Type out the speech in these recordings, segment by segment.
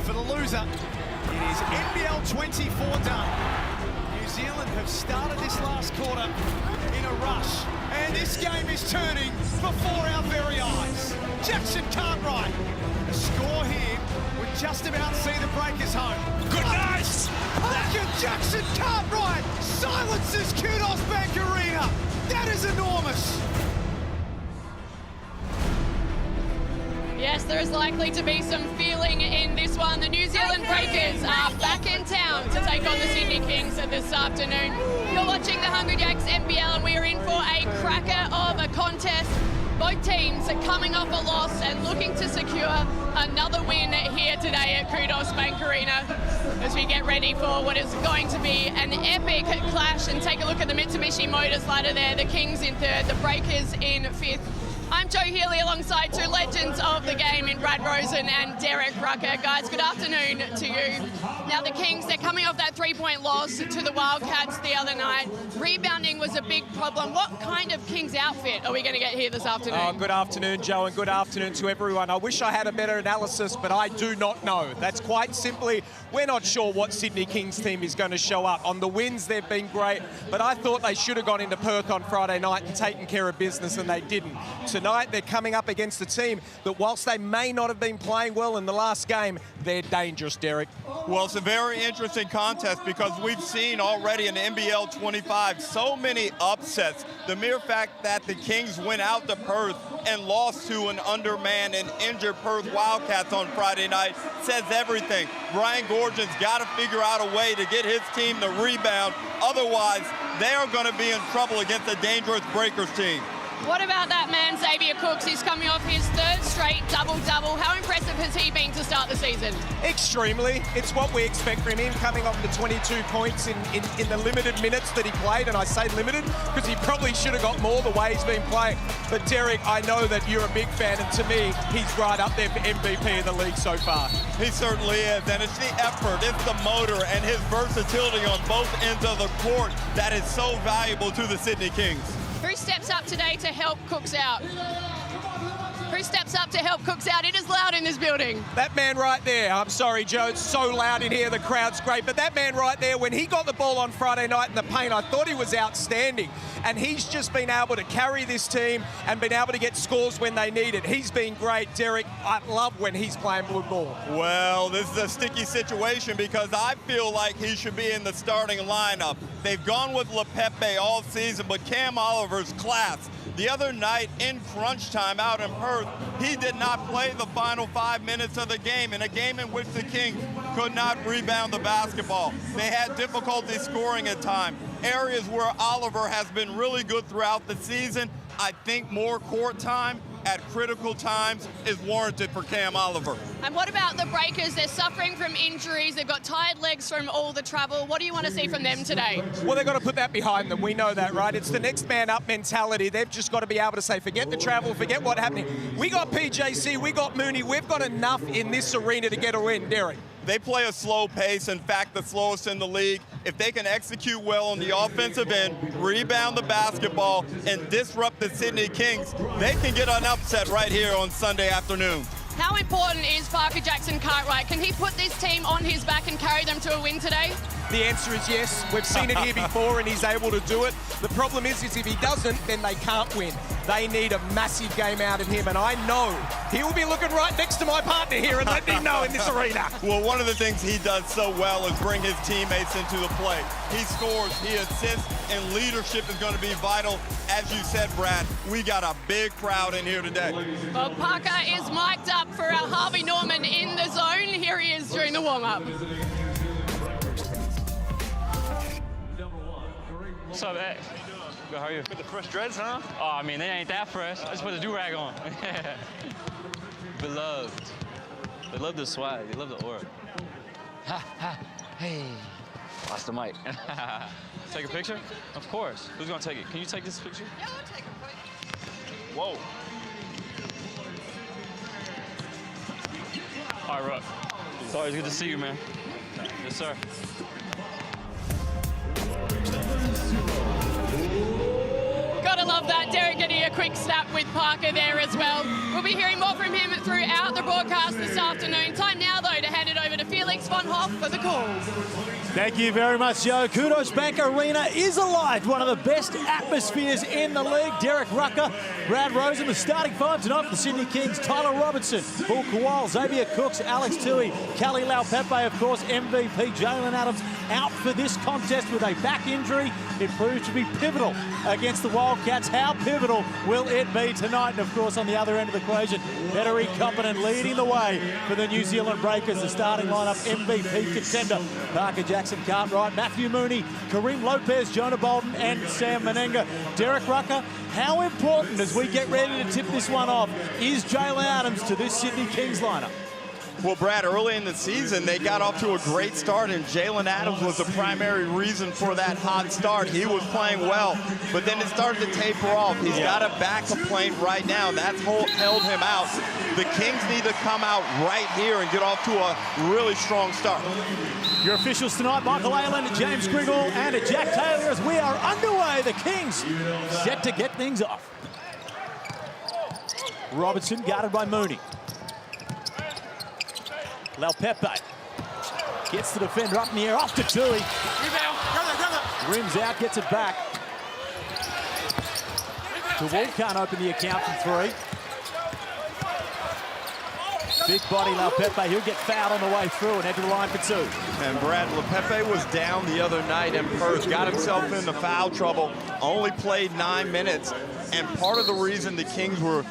for the loser. It is NBL24 done. New Zealand have started this last quarter in a rush, and this game is turning before our very eyes. Jackson-Cartwright, the score here would just about see the Breakers home. Good night! Parker Jackson-Cartwright silences Kudos Bank Arena. That is enormous. Yes, there is likely to be some feeling in this one. The New Zealand Breakers are back in town to take on the Sydney Kings this afternoon. You're watching the Hungry Jacks NBL, and we are in for a cracker of a contest. Both teams are coming off a loss and looking to secure another win here today at Kudos Bank Arena as we get ready for what is going to be an epic clash. And take a look at the Mitsubishi Motors ladder there. The Kings in third, the Breakers in fifth. I'm Joe Healy alongside two legends of the game in Brad Rosen and Derek Rucker. Guys, good afternoon to you. Now the Kings, they're coming off that three-point loss to the Wildcats the other night. Rebounding was a big problem. What kind of Kings outfit are we going to get here this afternoon? Oh, good afternoon, Joe, and good afternoon to everyone. I wish I had a better analysis, but I do not know. That's quite simply, we're not sure what Sydney Kings team is going to show up. On the wins, they've been great, but I thought they should have gone into Perth on Friday night and taken care of business, and they didn't. Tonight, they're coming up against a team that, whilst they may not have been playing well in the last game, they're dangerous, Derek. Well, it's a very interesting contest because we've seen already in NBL 25 so many upsets. The mere fact that the Kings went out to Perth and lost to an undermanned and injured Perth Wildcats on Friday night says everything. Brian Gorgon's got to figure out a way to get his team to rebound. Otherwise, they are going to be in trouble against a dangerous Breakers team. What about that man, Xavier Cooks? He's coming off his third straight double-double. How impressive has he been to start the season? Extremely. It's what we expect from him, coming off the 22 points in the limited minutes that he played. And I say limited because he probably should have got more the way he's been playing. But Derek, I know that you're a big fan, and to me, he's right up there for MVP of the league so far. He certainly is, and it's the effort, it's the motor, and his versatility on both ends of the court that is so valuable to the Sydney Kings. Who steps up today to help Cooks out? Who steps up to help Cooks out? It is loud in this building. That man right there, I'm sorry, Joe, it's so loud in here, the crowd's great, but that man right there, when he got the ball on Friday night in the paint, I thought he was outstanding. And he's just been able to carry this team and been able to get scores when they need it. He's been great, Derek. I love when he's playing blue ball. Well, this is a sticky situation because I feel like he should be in the starting lineup. They've gone with LePepe all season, but Cam Oliver's class. The other night in crunch time out in Perth, he did not play the final 5 minutes of the game, in a game in which the Kings could not rebound the basketball. They had difficulty scoring at times. Areas where Oliver has been really good throughout the season. I think more court time at critical times is warranted for Cam Oliver. And what about the Breakers? They're suffering from injuries. They've got tired legs from all the travel. What do you want to see from them today? Well, they've got to put that behind them. We know that, right? It's the next man up mentality. They've just got to be able to say, forget the travel, forget what's happening. We got PJC, we got Mooney. We've got enough in this arena to get a win, Derek. They play a slow pace, in fact, the slowest in the league. If they can execute well on the offensive end, rebound the basketball, and disrupt the Sydney Kings, they can get an upset right here on Sunday afternoon. How important is Parker Jackson-Cartwright? Can he put this team on his back and carry them to a win today? The answer is yes. We've seen it here before, and he's able to do it. The problem is if he doesn't, then they can't win. They need a massive game out of him, and I know he will be looking right next to my partner here and letting him know in this arena. Well, one of the things he does so well is bring his teammates into the play. He scores, he assists, and leadership is going to be vital. As you said, Brad, we got a big crowd in here today. Well, Parker is mic'd up for our Harvey Norman in the zone. Here he is during the warm-up. What's up, X? Good, how are you? With the fresh dreads, huh? Oh, I mean, they ain't that fresh. I just put a do-rag on. Beloved. They love the swag. They love the aura. Ha, ha, hey. Lost the mic. Take a picture? Of course. Who's going to take it? Can you take this picture? Yeah, I'll take it. Whoa. All right, Ruck. It's always good to see you, man. Yes, sir. Gotta love that. Derek getting a quick snap with Parker there as well. We'll be hearing more from him throughout the broadcast this afternoon. Time now, though, to hand it over over to Felix von Hoff for the call. Thank you very much, Joe. Kudos Bank Arena is alive. One of the best atmospheres in the league. Derek Rucker, Brad Rosen, the starting five tonight for the Sydney Kings. Tyler Robertson, Paul Kowal, Xavier Cooks, Alex Tui, Kelly Laupepe, of course, MVP Jalen Adams out for this contest with a back injury. It proved to be pivotal against the Wildcats. How pivotal will it be tonight? And of course, on the other end of the equation, Bettery Competent leading the way for the New Zealand Breakers. The starting lineup, MVP contender Parker Jackson-Cartwright, Matthew Mooney, Kareem Lopez, Jonah Bolden, and Sam Menenga. Derek Rucker, how important as we get ready to tip this one off is Jalen Adams to this Sydney Kings lineup? Well, Brad, early in the season, they got off to a great start, and Jalen Adams was the primary reason for that hot start. He was playing well, but then it started to taper off. He's got a back complaint right now. That's held him out. The Kings need to come out right here and get off to a really strong start. Your officials tonight, Michael Ayland, James Griggle, and Jack Taylor, as we are underway. The Kings set to get things off. Robertson guarded by Mooney. Laupepe gets the defender up in the air, off to Tui. Rims out, gets it back. DeWalt can't open the account from three. Big body Laupepe, he'll get fouled on the way through and head to the line for two. And Brad, Laupepe was down the other night in Perth, got himself into foul trouble, only played 9 minutes. And part of the reason the Kings were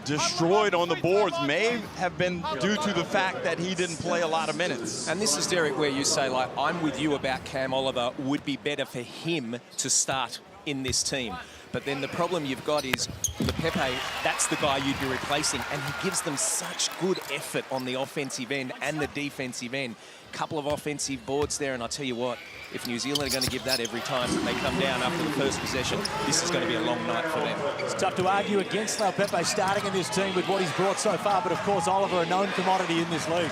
destroyed on the boards may have been due to the fact that he didn't play a lot of minutes. And this is, Derek, where you say, like, I'm with you about Cam Oliver. Would be better for him to start in this team. But then the problem you've got is Pepe, that's the guy you'd be replacing, and he gives them such good effort on the offensive end and the defensive end. Couple of offensive boards there, and I'll tell you what, if New Zealand are going to give that every time they come down after the first possession, this is going to be a long night for them. It's tough to argue against Laupepe starting in this team with what he's brought so far, but of course Oliver, a known commodity in this league.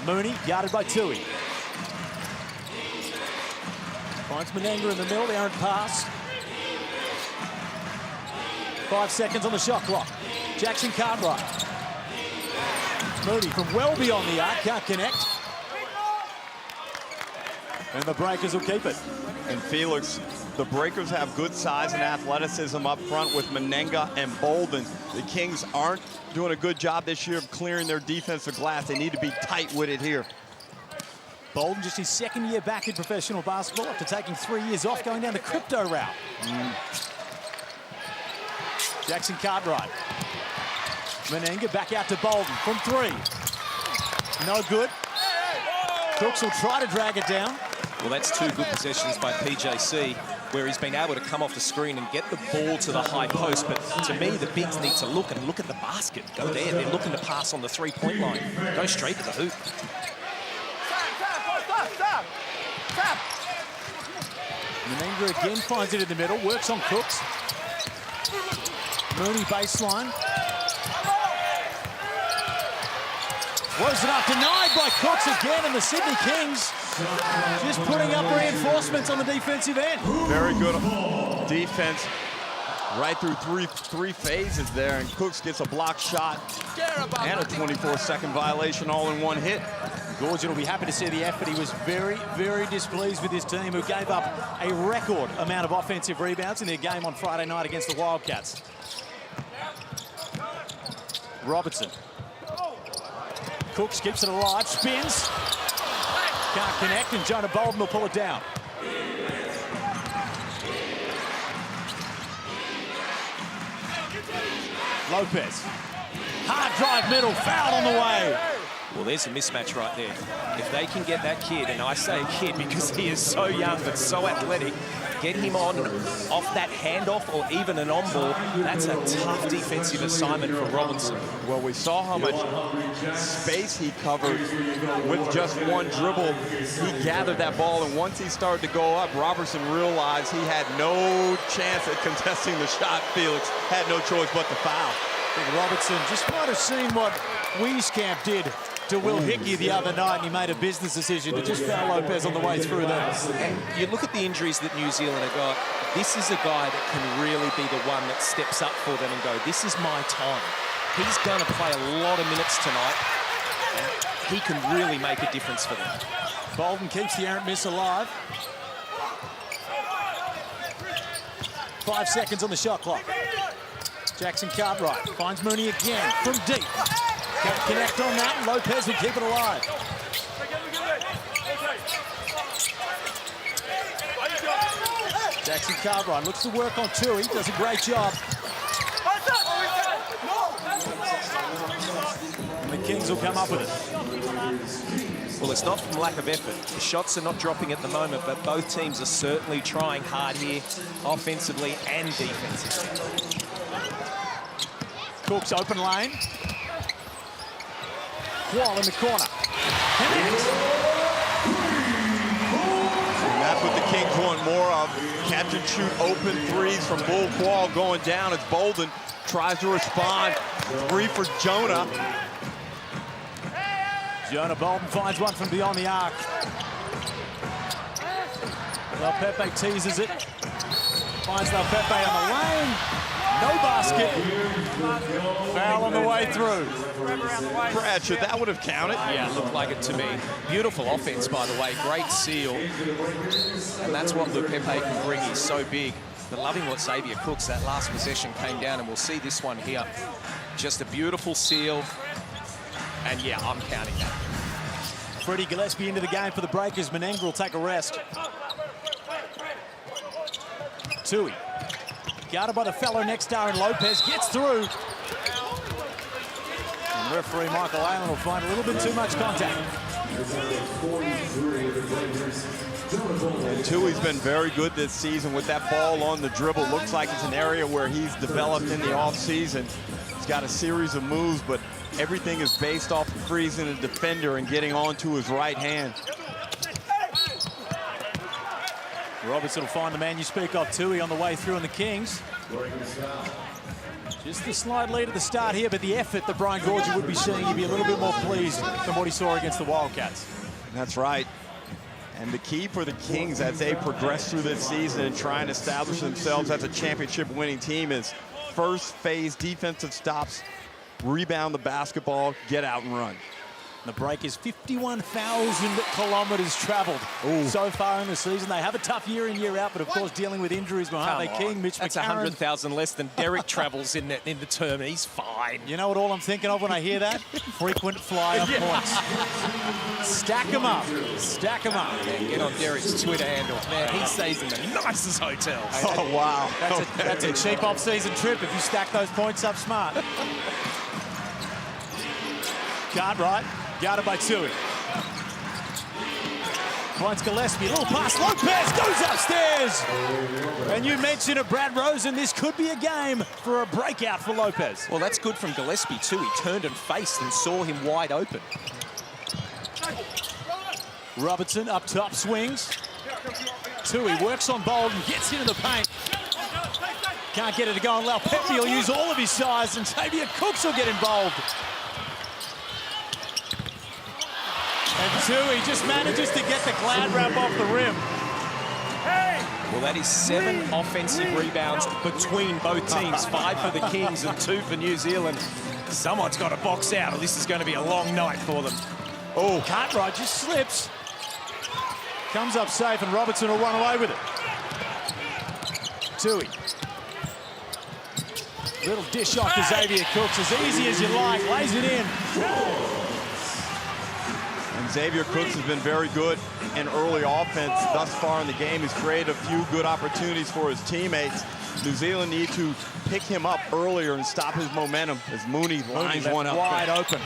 Mooney, guarded by Tui. Finds Menenga in the middle, the errant pass. 5 seconds on the shot clock. Jackson-Cartwright. Mooney from well beyond the arc, can't connect. And the Breakers will keep it. And Felix, the Breakers have good size and athleticism up front with Menenga and Bolden. The Kings aren't doing a good job this year of clearing their defensive glass. They need to be tight with it here. Bolden just his second year back in professional basketball after taking 3 years off, going down the crypto route. Jackson-Cartwright. Menenga back out to Bolden from three. No good. Cooks will try to drag it down. Well, that's two good possessions by PJC, where he's been able to come off the screen and get the ball to the high post. But to me, the bigs need to look at the basket. Go there. They're looking to pass on the three-point line. Go straight to the hoop. Menenga again finds it in the middle, works on Cooks. Mooney baseline. Was it up, denied by Cooks again, and the Sydney Kings just putting up reinforcements on the defensive end. Very good defense right through three phases there, and Cooks gets a block shot and a 24-second violation all in one hit. Gorgian will be happy to see the effort. He was very, very displeased with his team, who gave up a record amount of offensive rebounds in their game on Friday night against the Wildcats. Robertson. Cooks keeps it alive, spins. Can't connect, and Jonah Bolden will pull it down. Lopez. Hard drive middle, foul on the way. Well, there's a mismatch right there. If they can get that kid, and I say kid because he is so young but so athletic, get him on off that handoff or even an on-ball, that's a tough defensive assignment for Robinson. Well, we saw how much space he covered with just one dribble. He gathered that ball, and once he started to go up, Robertson realized he had no chance at contesting the shot. Felix had no choice but to foul. I think Robertson just might have seen what Wieskamp did to Will Hickey the other night, and he made a business decision to just foul Lopez on the way through there. And you look at the injuries that New Zealand have got, this is a guy that can really be the one that steps up for them and go, this is my time. He's going to play a lot of minutes tonight. He can really make a difference for them. Bolden keeps the errant miss alive. 5 seconds on the shot clock. Jackson-Cartwright finds Mooney again from deep. Can't connect on that, and Lopez will keep it alive. Jackson-Cartwright looks to work on Tui, does a great job. And the Kings will come up with it. Well, it's not from lack of effort. The shots are not dropping at the moment, but both teams are certainly trying hard here, offensively and defensively. Cook's open lane. Qual in the corner. And that's what the Kings want more of. Catch and shoot open threes from Bull Qual going down as Bolden tries to respond. 3 for Jonah. Jonah Bolden finds one from beyond the arc. Pepe teases it. Finds Pepe on the lane. No basket. Foul on the way through. Brad, should that would have counted? Yeah, it looked like it to me. Beautiful offense, by the way. Great seal. And that's what Pepe can bring. He's so big. But loving what Xavier Cooks, that last possession came down, and we'll see this one here. Just a beautiful seal. And yeah, I'm counting that. Freddie Gillespie into the game for the Breakers. Menenga will take a rest. Tui. Guarded by the fellow next to Aaron Lopez. Gets through. And referee Michael Allen will find a little bit too much contact. And Tui's been very good this season with that ball on the dribble. Looks like it's an area where he's developed in the offseason. He's got a series of moves, but everything is based off of freezing a defender and getting onto his right hand. Robertson will find the man you speak of, Tui, on the way through in the Kings. Just the slight lead at the start here, but the effort that Brian Gorgie would be seeing, he'd be a little bit more pleased than what he saw against the Wildcats. That's right. And the key for the Kings as they progress through this season and try and establish themselves as a championship-winning team is first phase defensive stops, rebound the basketball, get out and run. The break is 51,000 kilometres travelled so far in the season. They have a tough year in, year out, but of course dealing with injuries. Mohamed King, Mitch That's McCarron. 100,000 less than Derek travels in the term. He's fine. You know what all I'm thinking of when I hear that? Frequent flyer points. Stack them up. Stack them up. Yeah, get on Derek's Twitter handle. Man, he stays in the nicest hotels. Oh, wow. That's a cheap off-season trip if you stack those points up smart. Cartwright. Guarded by Tui. Finds Gillespie, a little pass, Lopez goes upstairs! And you mentioned it, Brad Rosen, this could be a game for a breakout for Lopez. Well, that's good from Gillespie too. He turned and faced and saw him wide open. Robertson up top, swings. Tui works on Bolden, gets into the paint. Can't get it to go, and Pepe will use all of his size, and Xavier Cooks will get involved. And Tui just manages to get the glad wrap off the rim. Well, that is 7 offensive rebounds between both teams. 5 for the Kings and 2 for New Zealand. Someone's got to box out, or this is going to be a long night for them. Oh, Cartwright just slips. Comes up safe, and Robertson will run away with it. Tui. Little dish off to Xavier Cooks, as easy as you like, lays it in. And Xavier Cooks has been very good in early offense thus far in the game. He's created a few good opportunities for his teammates. New Zealand need to pick him up earlier and stop his momentum as Mooney lines one up. Wide open.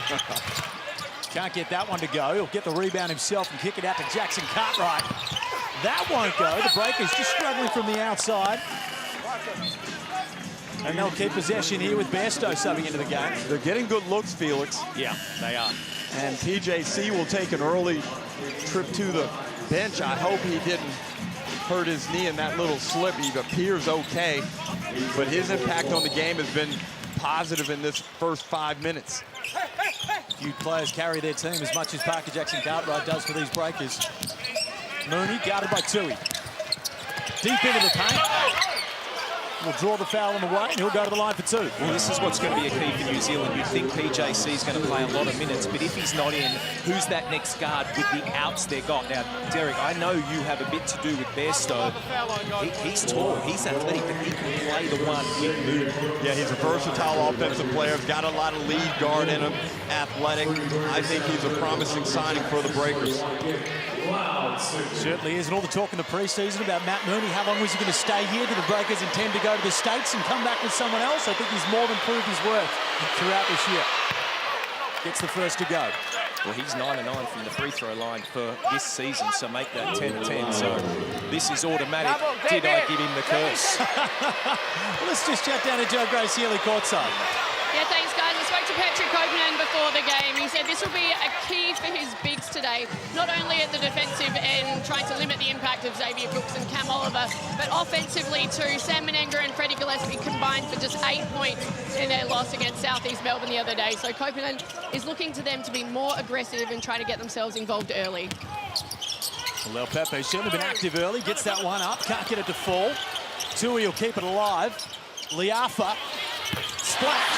Can't get that one to go. He'll get the rebound himself and kick it out to Jackson-Cartwright. That won't go. The Breakers just struggling from the outside. And they'll keep possession here with Bairstow subbing into the game. They're getting good looks, Felix. Yeah, they are. And PJC will take an early trip to the bench. I hope he didn't hurt his knee in that little slip. He appears okay, but his impact on the game has been positive in this first 5 minutes. Few players carry their team as much as Parker Jackson-Cartwright does for these Breakers. Mooney guarded by Tui. Deep into the paint. will draw the foul on the way, and he'll go to the line for 2. Well, this is what's going to be a key for New Zealand. You'd think PJC is going to play a lot of minutes, but if he's not in, who's that next guard with the outs they got? Now, Derek, I know you have a bit to do with Bairstow. He's tall, he's athletic, but he can play the one with movement. Yeah, he's a versatile offensive player. He's got a lot of lead guard in him, athletic. I think he's a promising signing for the Breakers. Certainly is, and all the talk in the preseason about Matt Mooney. How long was he going to stay here? Do the Breakers intend to go to the States and come back with someone else? I think he's more than proved his worth throughout this year. Gets the first to go. Well, he's 9-9 from the free throw line for this season, so make that 10-10. So this is automatic. Did I give him the curse? Well, let's just chat down to Joe Grace-Healy courtside. Yeah, thanks, guys. I spoke to Patrick Copeland before the game. He said this will be a key for his bigs today, not only at the defensive end, trying to limit the impact of Xavier Cooks and Cam Oliver, but offensively too. Sam Menenga and Freddie Gillespie combined for just 8 points in their loss against Southeast Melbourne the other day. So Copeland is looking to them to be more aggressive and try to get themselves involved early. Well, Pepe's certainly been active early, gets that one up, can't get it to fall. Tui will keep it alive. Liafa, splash.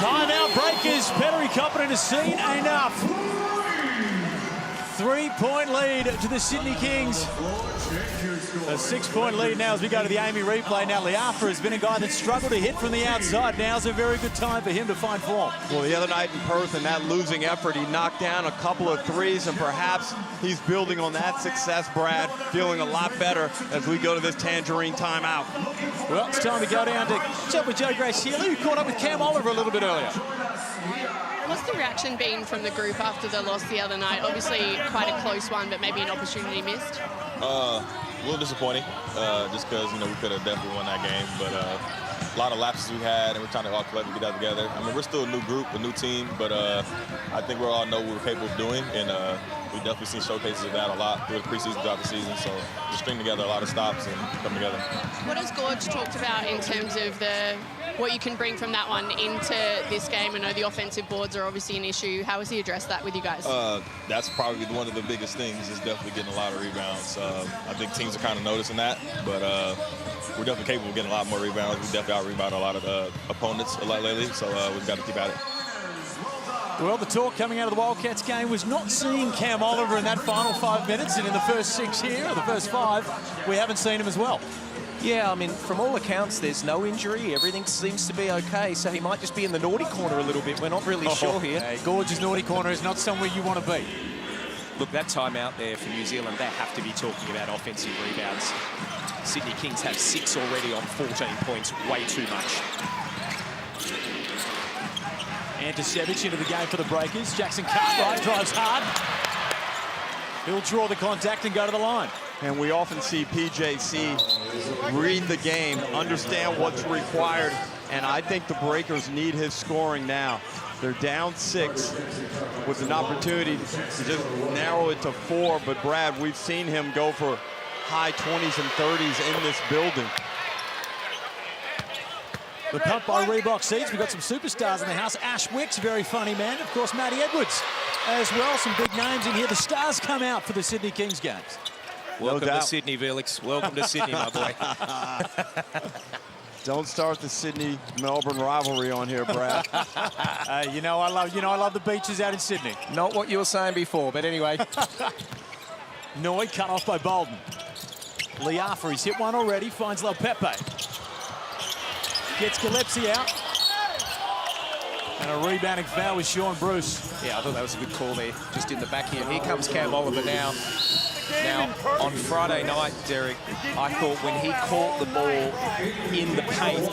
Timeout Breakers, Pettery confident has seen enough. 3-point lead to the Sydney Kings. A 6-point lead now as we go to the Amy replay. Now Liafa has been a guy that struggled to hit from the outside. Now's a very good time for him to find form. Well, the other night in Perth, in that losing effort, he knocked down a couple of threes, and perhaps he's building on that success, Brad, feeling a lot better as we go to this Tangerine timeout. Well, it's time to go down to catch up with Joe Grace-Healy, who caught up with Cam Oliver a little bit earlier. What's the reaction been from the group after the loss the other night? Obviously quite a close one, but maybe an opportunity missed. A little disappointing, just because, we could have definitely won that game. But a lot of lapses we had, and we're trying to all collectively get that together. I mean, we're still a new group, a new team, but I think we all know what we're capable of doing, and we definitely seen showcases of that a lot through the preseason, throughout the season. So we're stringing together a lot of stops and come together. What has Gorge talked about in terms of what you can bring from that one into this game? I know the offensive boards are obviously an issue. How has he addressed that with you guys? That's probably one of the biggest things, is definitely getting a lot of rebounds. I think teams are kind of noticing that, but we're definitely capable of getting a lot more rebounds. We definitely out-rebound a lot of opponents a lot lately, so we've got to keep at it. Well, the talk coming out of the Wildcats game was not seeing Cam Oliver in that final 5 minutes, and in the first 6 here, or the first 5, we haven't seen him as well. Yeah, I mean, from all accounts, there's no injury. Everything seems to be okay, so he might just be in the naughty corner a little bit. We're not really sure here. Hey, Gorge's naughty corner is not somewhere you want to be. Look, that timeout there for New Zealand, they have to be talking about offensive rebounds. Sydney Kings have 6 already on 14 points, way too much. Anticevic into the game for the Breakers. Jackson-Cartwright drives hard. He'll draw the contact and go to the line. And we often see PJC read the game, understand what's required, and I think the Breakers need his scoring now. They're down 6 with an opportunity to just narrow it to 4, but Brad, we've seen him go for high 20s and 30s in this building. The pump by Reebok Seeds. We've got some superstars in the house. Ash Wicks, very funny man. Of course, Matty Edwards as well. Some big names in here. The stars come out for the Sydney Kings games. Welcome to Sydney, Felix. Welcome to Sydney, my boy. Don't start the Sydney-Melbourne rivalry on here, Brad. I love the beaches out in Sydney. Not what you were saying before, but anyway. Noy cut off by Bolden. Liafa, he's hit one already. Finds Pepe. Gets Gillespie out. And a rebounding foul with Sean Bruce. Yeah, I thought that was a good call there, just in the back here. Here comes Cam Oliver now. Now, on Friday night, Derek, I thought when he caught the ball in the paint,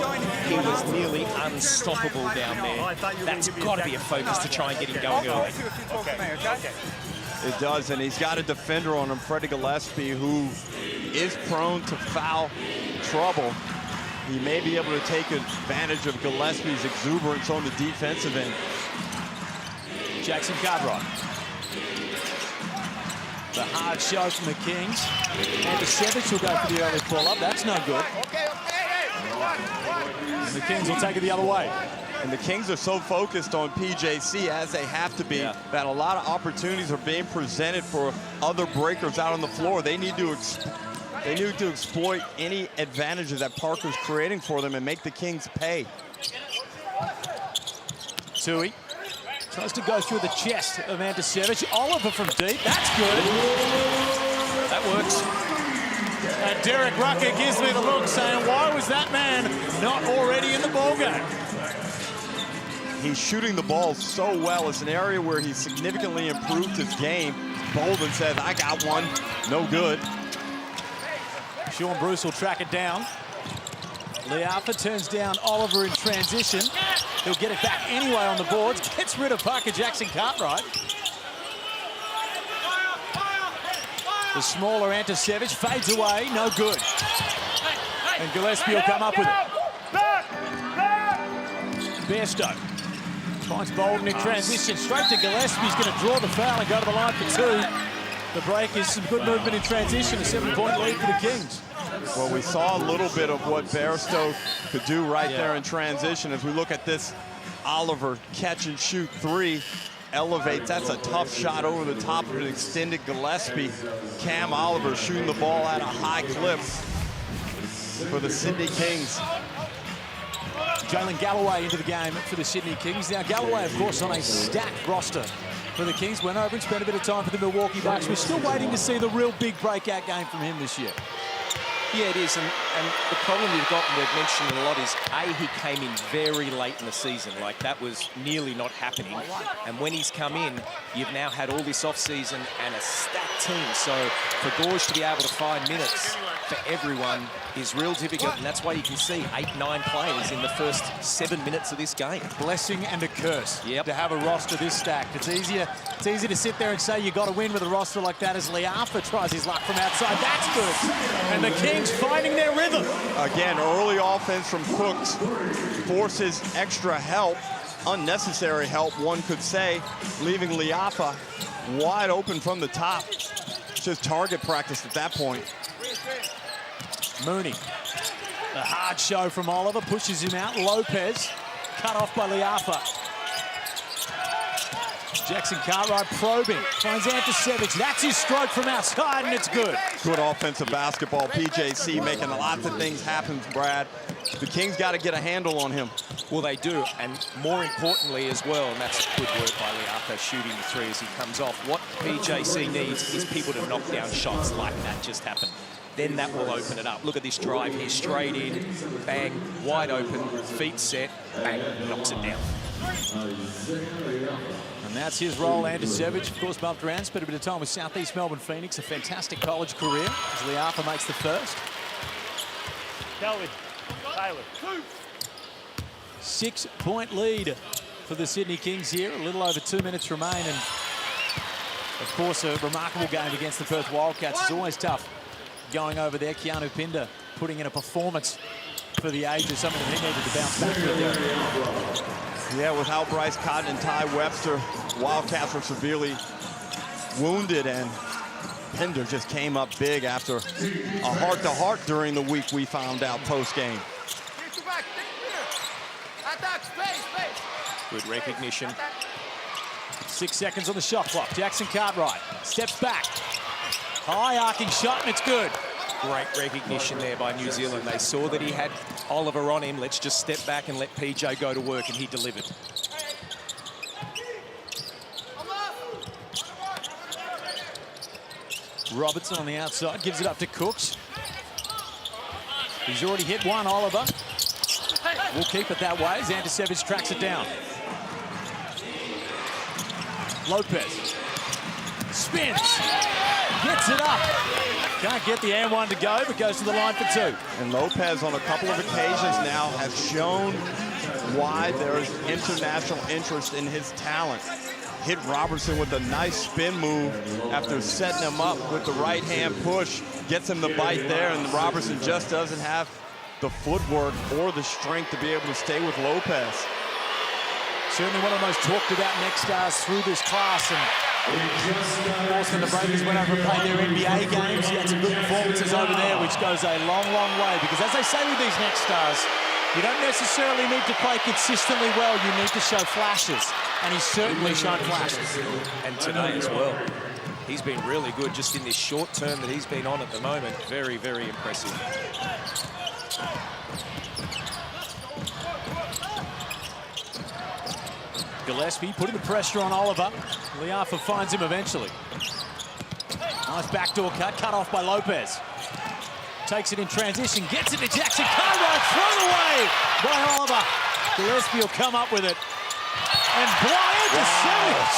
he was nearly unstoppable down there. That's got to be a focus to try and get him going early. It does, and he's got a defender on him, Freddie Gillespie, who is prone to foul trouble. He may be able to take advantage of Gillespie's exuberance on the defensive end. Jackson-Cartwright. The hard show from the Kings. And the Savage will go for the early pull-up. That's no good. And the Kings will take it the other way. And the Kings are so focused on PJC, as they have to be, that a lot of opportunities are being presented for other Breakers out on the floor. They need to They need to exploit any advantages that Parker's creating for them and make the Kings pay. Tui tries to go through the chest of Anticevic. Oliver from deep, that's good. That works. And Derek Rucker gives me the look saying, why was that man not already in the ballgame? He's shooting the ball so well. It's an area where he significantly improved his game. Bolden says, I got one, no good. Sean Bruce will track it down. Liafa turns down Oliver in transition. He'll get it back anyway on the boards. Gets rid of Parker Jackson-Cartwright. The smaller Anticevic fades away, no good. And Gillespie will come up with it. Bairstow finds Bolden in transition. Straight to Gillespie. He's going to draw the foul and go to the line for two. The break is some good movement in transition. A 7-point lead for the Kings. Well, we saw a little bit of what Bairstow could do right there in transition. As we look at this Oliver catch and shoot three, elevates. That's a tough shot over the top of an extended Gillespie. Cam Oliver shooting the ball at a high clip for the Sydney Kings. Jalen Galloway into the game for the Sydney Kings. Now, Galloway, of course, on a stacked roster for the Kings. Went over and spent a bit of time for the Milwaukee Bucks. We're still waiting to see the real big breakout game from him this year. Yeah, it is, and the problem you've got, and we've mentioned a lot, is he came in very late in the season. Like, that was nearly not happening. And when he's come in, you've now had all this off-season and a stacked team. So for Gorge to be able to find minutes for everyone is real difficult, and that's why you can see 8-9 players in the first 7 minutes of this game. Blessing and a curse to have a roster this stacked. It's easy to sit there and say you got to win with a roster like that as Liafa tries his luck from outside. That's good. And the Kings finding their rhythm. Again, early offense from Cooks forces extra help, unnecessary help, one could say, leaving Liafa wide open from the top. It's just target practice at that point. Mooney, a hard show from Oliver, pushes him out. Lopez, cut off by Liafa. Jackson-Cartwright probing, finds Anticevic. That's his stroke from outside, and it's good. Good offensive basketball. PJC making lots of things happen, Brad. The Kings got to get a handle on him. Well, they do, and more importantly as well, and that's good work by Liafa shooting the three as he comes off. What PJC needs is people to knock down shots like that just happened. Then that will open it up. Look at this drive here, straight in, bang, wide open, feet set, bang, knocks it down. And that's his role. Anticevic, of course, bumped around, spent a bit of time with Southeast Melbourne Phoenix, a fantastic college career, as Liafa makes the first. Kelly, Tyler. 6-point lead for the Sydney Kings here. A little over 2 minutes remain, and of course, a remarkable game against the Perth Wildcats. It's always tough going over there. Keanu Pinder putting in a performance for the ages, something that he needed to bounce back with there. Yeah, without Bryce Cotton and Ty Webster, Wildcats were severely wounded, and Pinder just came up big after a heart-to-heart during the week, we found out post-game. Good recognition. 6 seconds on the shot clock. Jackson-Cartwright steps back. High arcing shot, and it's good. Great recognition there by New Zealand. They saw that he had Oliver on him. Let's just step back and let PJ go to work, and he delivered. Robertson on the outside, gives it up to Cooks. He's already hit one, Oliver. We'll keep it that way as Anticevic tracks it down. Lopez spins, gets it up. Can't get the and one to go, but goes to the line for two. And Lopez on a couple of occasions now has shown why there is international interest in his talent. Hit Robertson with a nice spin move after setting him up with the right-hand push. Gets him the bite there, and Robertson just doesn't have the footwork or the strength to be able to stay with Lopez. Certainly one of the most talked about next stars through this class, and of course when the Breakers went over and played their NBA games, he had some good performances over there, which goes a long, long way, because as they say with these next stars, you don't necessarily need to play consistently well, you need to show flashes, and he's certainly shown flashes. And today as well. He's been really good just in this short term that he's been on at the moment. Very, very impressive. Gillespie putting the pressure on Oliver. Liafa finds him eventually. Nice backdoor cut off by Lopez. Takes it in transition, gets it to Jackson-Cartwright, thrown away by Oliver. Gillespie will come up with it. And Bryant to Savage.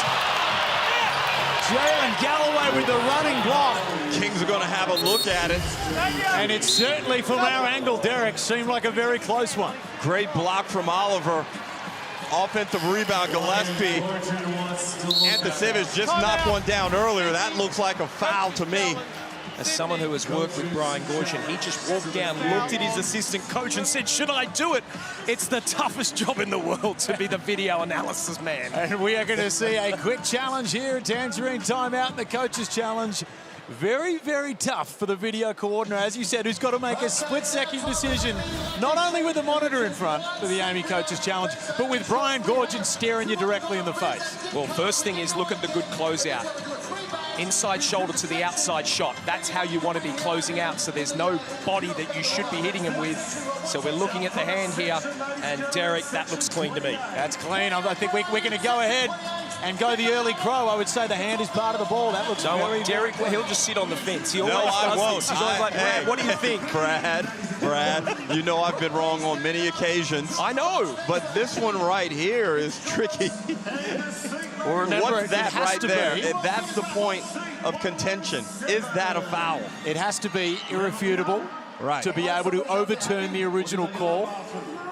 Jalen Galloway with the running block. Kings are going to have a look at it. And it's certainly, from our angle, Derek, seemed like a very close one. Great block from Oliver. Offensive rebound, Gillespie. Anthony just knocked one down earlier. That looks like a foul to me. As someone who has worked with Brian Gorgian, he just walked down, looked at his assistant coach and said, should I do it? It's the toughest job in the world to be the video analysis man. And we are going to see a quick challenge here at Tangerine timeout, the coach's challenge. Very, very tough for the video coordinator, as you said, who's got to make a split-second decision, not only with the monitor in front for the Amy Coach's Challenge, but with Brian Gorgian staring you directly in the face. Well, first thing is look at the good closeout. Inside shoulder to the outside shot. That's how you want to be closing out, so there's no body that you should be hitting him with. So we're looking at the hand here, and Derek, that looks clean to me. That's clean. I think we're going to go ahead and go the early crow. I would say the hand is part of the ball. That looks very... Derek, he'll just sit on the fence. He always No, I does won't. this. He's always like, Brad, what do you think? Brad, you know I've been wrong on many occasions. I know. But this one right here is tricky. Well, remember, what's that right there? That's the point of contention. Is that a foul? It has to be irrefutable to be able to overturn the original call.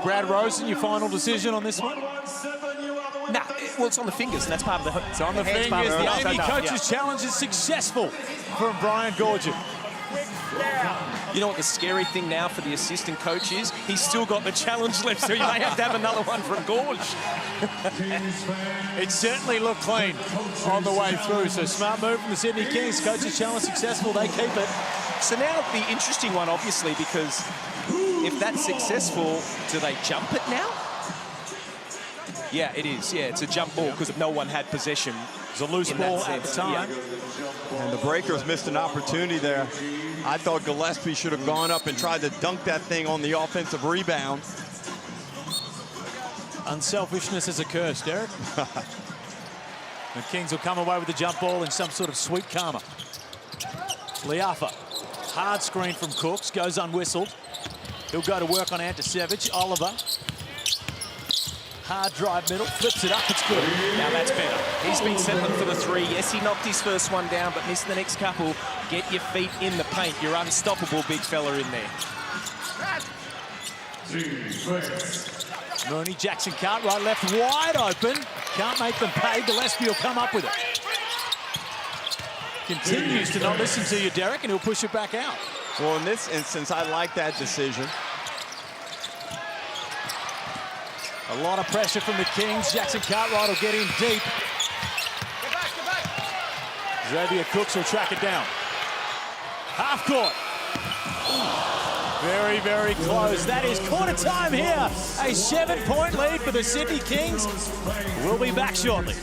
Brad Rosen, your final decision on this one? Nah, well, it's on the fingers, and that's part of the... It's on the fingers. The Amy Coach's Challenge is successful from Brian Gorgian. You know what the scary thing now for the assistant coach is? He's still got the challenge left, so you may have to have another one from Gorge. It certainly looked clean on the way through. So smart move from the Sydney Kings. Coach's Challenge successful. They keep it. So now the interesting one, obviously, because if that's successful, do they jump it now? Yeah, it is. Yeah, it's a jump ball because no one had possession. It was a loose ball at the time. Yeah. And the Breakers missed an opportunity there. I thought Gillespie should have gone up and tried to dunk that thing on the offensive rebound. Unselfishness is a curse, Derek. The Kings will come away with the jump ball in some sort of sweet karma. Liafa, hard screen from Cooks, goes unwhistled. He'll go to work on Antasevich. Oliver, hard drive middle, flips it up, it's good. Now that's better. He's been settling for the three. Yes, he knocked his first one down, but missed the next couple. Get your feet in the paint. You're unstoppable, big fella in there. Mooney, Jackson-Cartwright left wide open. Can't make them pay. Gillespie will come up with it. Continues to not listen to you, Derek, and he'll push it back out. Well, in this instance, I like that decision. A lot of pressure from the Kings. Jackson-Cartwright will get in deep. Xavier Cooks will track it down. Half court. Very, very close. That is quarter time here. A 7-point lead for the Sydney Kings. We'll be back shortly.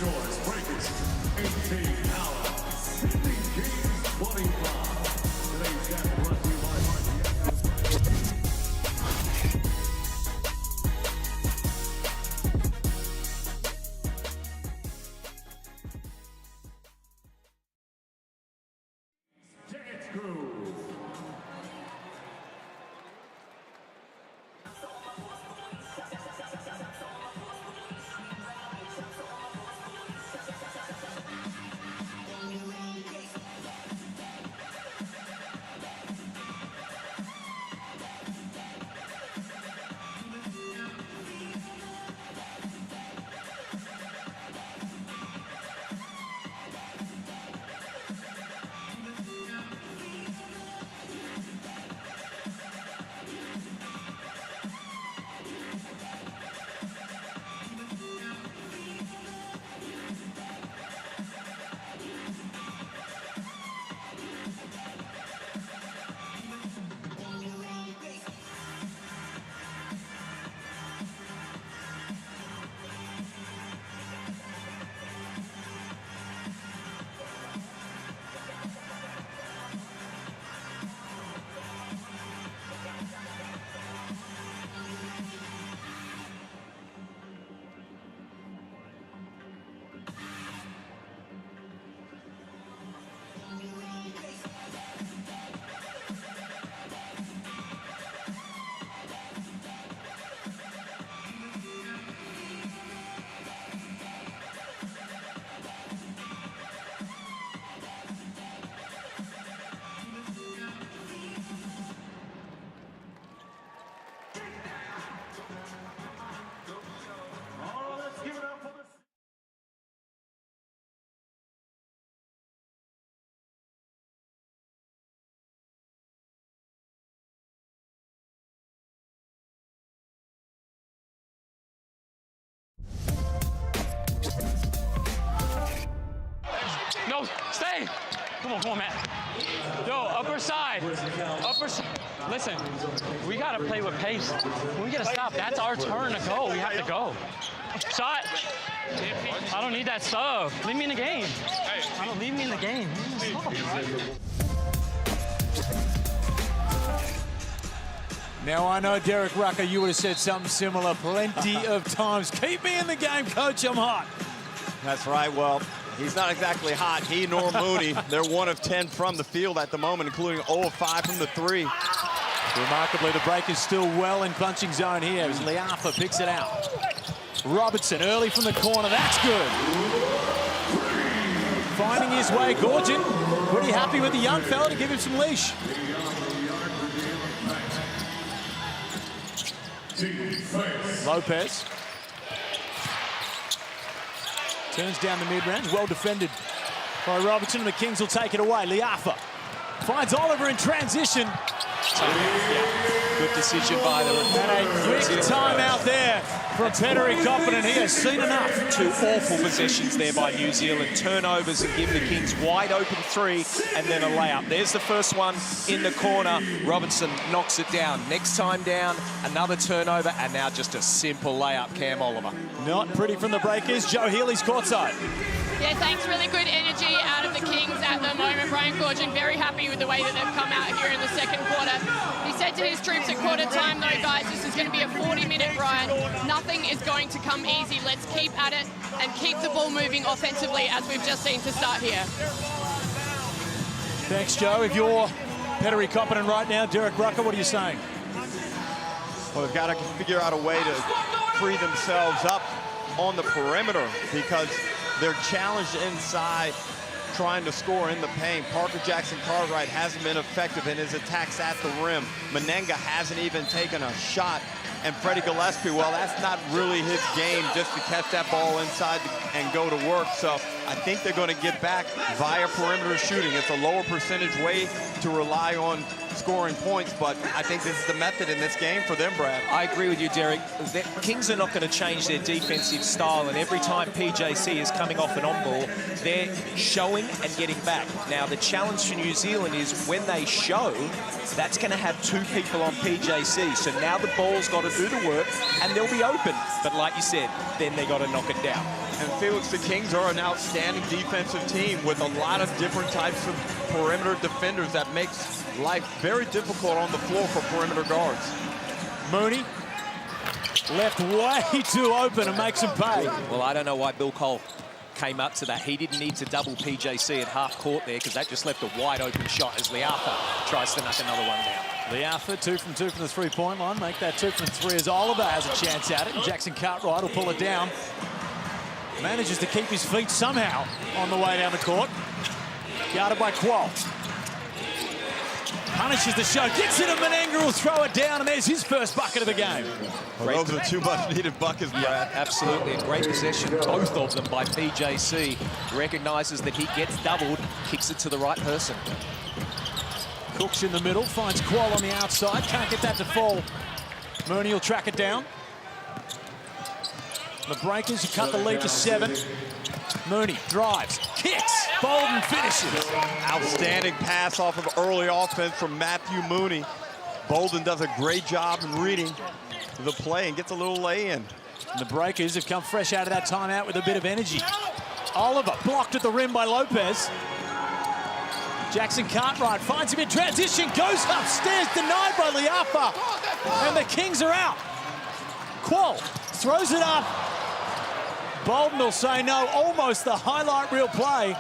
Stay. Come on, Matt. Yo, upper side. Upper side. Listen, we got to play with pace. When we get a stop, that's our turn to go. We have to go. Shot. I don't need that stuff. Leave me in the game. I don't leave me in the game. Now, I know, Derek Rucker, you would have said something similar plenty of times. Keep me in the game, coach. I'm hot. That's right. Well, he's not exactly hot. He nor Mooney. They're 1 of 10 from the field at the moment, including 0 of 5 from the 3. Remarkably, the Breakers still well in punching zone here as Liafa picks it out. Robertson early from the corner. That's good. Finding his way, Gorgin. Pretty happy with the young fella to give him some leash. Lopez turns down the mid-range, well defended by Robertson, and the Kings will take it away. Liafa finds Oliver in transition. Good decision by the And a quick timeout there from Petteri Koppinen. He has seen enough. 2 awful possessions there by New Zealand. Turnovers and give the Kings wide open 3 and then a layup. There's the first one in the corner. Robertson knocks it down. Next time down, another turnover, and now just a simple layup, Cam Oliver. Not pretty from the Breakers. Joe Healy's courtside. Yeah, thanks. Really good energy out of the Kings at the moment. Brian Gorgin very happy with the way that they've come out here in the second quarter. He said to his troops at quarter time, though, guys, this is going to be a 40-minute ride. Nothing is going to come easy. Let's keep at it and keep the ball moving offensively, as we've just seen to start here. Thanks, Joe. If you're Petteri Koppinen right now, Derek Rucker, what are you saying? Well, they've got to figure out a way to free themselves up on the perimeter because they're challenged inside trying to score in the paint. Parker Jackson-Cartwright hasn't been effective in his attacks at the rim. Menenga hasn't even taken a shot. And Freddie Gillespie, well, that's not really his game, just to catch that ball inside and go to work. So I think they're going to get back via perimeter shooting. It's a lower percentage way to rely on scoring points, but I think this is the method in this game for them, Brad. I agree with you, Derek. The Kings are not going to change their defensive style, and every time PJC is coming off an on-ball, they're showing and getting back. Now, the challenge for New Zealand is when they show, that's going to have 2 people on PJC. So now the ball's got to do the work, and they'll be open. But like you said, then they got to knock it down. And Felix, the Kings are an outstanding defensive team with a lot of different types of perimeter defenders that makes life very difficult on the floor for perimeter guards. Mooney left way too open and makes him pay. Well, I don't know why Bill Cole came up to that. He didn't need to double PJC at half court there because that just left a wide open shot as Liafa tries to knock another one down. Liafa, 2 from 2 from the three-point line. Make that 2 from 3 as Oliver has a chance at it. And Jackson-Cartwright will pull it down. Manages to keep his feet somehow on the way down the court. Guarded by Qual. Punishes the shot, gets it, and Menenga will throw it down, and there's his first bucket of the game. Well, those are 2 much-needed buckets, Brad. Yeah, absolutely. A great possession, both of them by PJC. Recognizes that he gets doubled, kicks it to the right person. Cooks in the middle, finds Qual on the outside, can't get that to fall. Mooney will track it down. The Breakers have cut the lead to 7. Mooney drives, kicks, Bolden finishes. Outstanding pass off of early offense from Matthew Mooney. Bolden does a great job in reading the play and gets a little lay-in. And the Breakers have come fresh out of that timeout with a bit of energy. Oliver blocked at the rim by Lopez. Jackson-Cartwright finds him in transition, goes upstairs, denied by Liafa. And the Kings are out. Qual throws it up. Bolden will say no, almost the highlight reel play.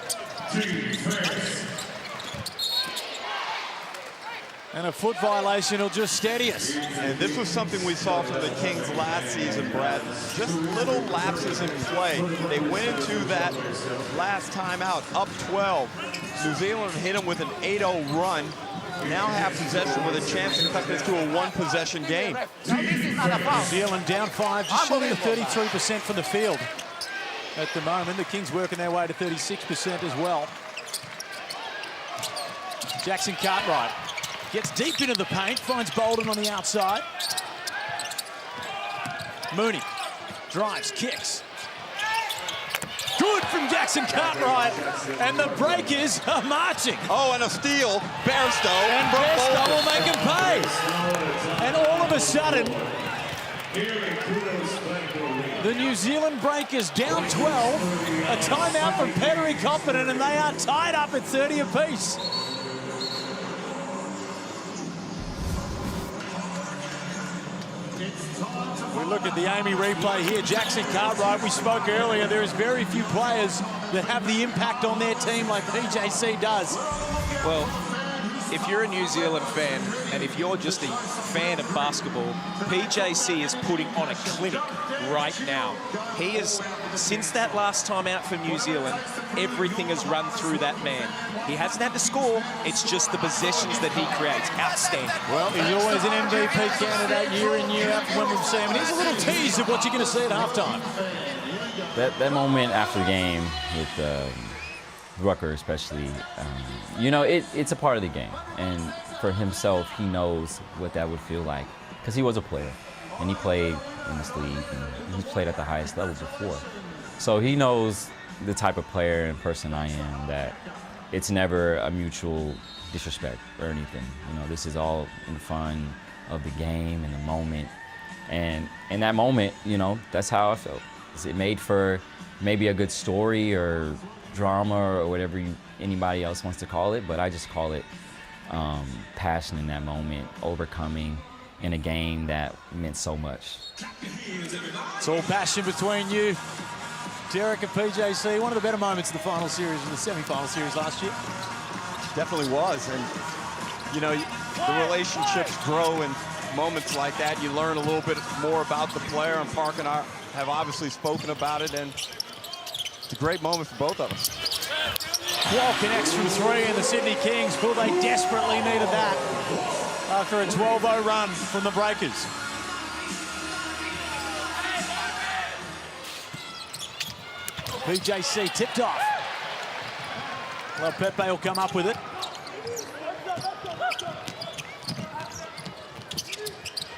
And a foot violation will just steady us. And this was something we saw from the Kings last season, Brad. Just little lapses in play. They went into that last time out, up 12. New Zealand hit them with an 8-0 run. Now have possession with a chance to cut this to a 1-possession game. New Zealand down 5, just shooting at 33% from the field. At the moment, the Kings working their way to 36% as well. Jackson-Cartwright gets deep into the paint, finds Bolden on the outside. Mooney drives, kicks. good from Jackson-Cartwright, and the Breakers are marching. Oh, and a steal. Bairstow. And Bairstow will make him pay. And all of a sudden, the New Zealand Breakers down 12. A timeout from Pettery Confident, and they are tied up at 30 apiece. We look at the Amy replay here. Jackson-Cartwright, we spoke earlier, there is very few players that have the impact on their team like PJC does. Well, if you're a New Zealand fan, and if you're just a fan of basketball, PJC is putting on a clinic right now. He is, since that last time out for New Zealand, everything has run through that man. He hasn't had to score, it's just the possessions that he creates. Outstanding. Well, he's always an MVP candidate year in, year out when we see him. And here's a little tease of what you're going to see at halftime. That moment after the game with Rucker especially, you know, it's a part of the game. And for himself, he knows what that would feel like because he was a player. And he played in this league, and he's played at the highest level before. So he knows the type of player and person I am, that it's never a mutual disrespect or anything. You know, this is all in the fun of the game and the moment. And in that moment, you know, that's how I felt. It made for maybe a good story or drama or whatever anybody else wants to call it, but I just call it passion in that moment, overcoming in a game that meant so much. It's all passion between you, Derek and PJC. One of the better moments of the final series and the semi-final series last year. Definitely was. And, you know, the relationships grow in moments like that. You learn a little bit more about the player, and Park and I have obviously spoken about it, and it's a great moment for both of us. Wall connects from three, and the Sydney Kings, well, they desperately needed that after a 12-0 run from the Breakers. PJC tipped off. Well, Pepe will come up with it.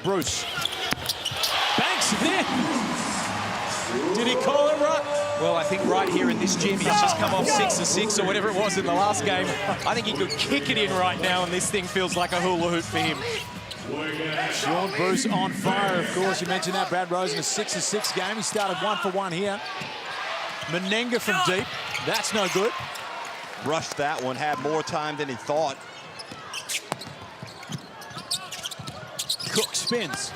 Bruce. Banks it in. Did he call it right? Well, I think right here in this gym, he's just come off 6 of 6 or whatever it was in the last game. I think he could kick it in right now, and this thing feels like a hula hoop for him. Sean Bruce on fire, of course. You mentioned that. Brad Rosen, a 6 of 6 game. He started 1 for 1 here. Menenga from deep. That's no good. Rushed that one, had more time than he thought. Cook spins.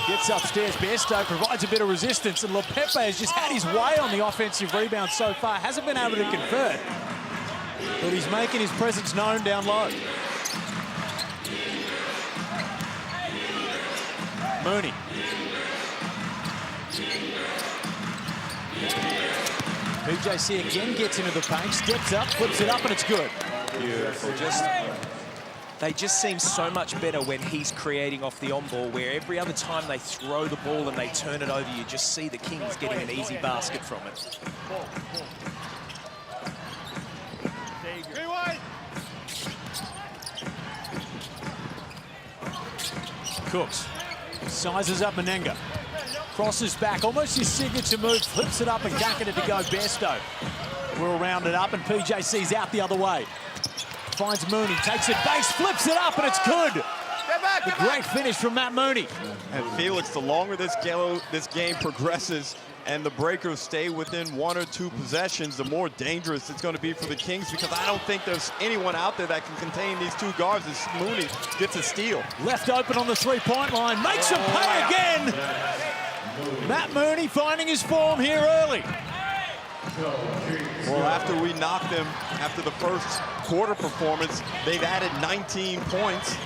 Gets upstairs. Bairstow provides a bit of resistance, and Lepepe has just had his way on the offensive rebound so far. Hasn't been able to convert, but he's making his presence known down low. Mooney. PJC again gets into the paint, steps up, flips it up, and it's good. Beautiful. They just seem so much better when he's creating off the on-ball, where every other time they throw the ball and they turn it over, you just see the Kings getting an easy basket from it. Cooks sizes up Menenga. Crosses back, almost his signature move, flips it up and gacking it to go. Bairstow will round it up, and PJC's out the other way. Finds Mooney, takes it base, flips it up, and it's good. The great finish from Matt Mooney. And Felix, the longer this game progresses and the Breakers stay within 1 or 2 possessions, the more dangerous it's going to be for the Kings, because I don't think there's anyone out there that can contain these 2 guards as Mooney gets a steal. Left open on the 3-point line, makes him pay again. Matt Mooney finding his form here early. Well, after we knocked them after the first quarter performance, they've added 19 points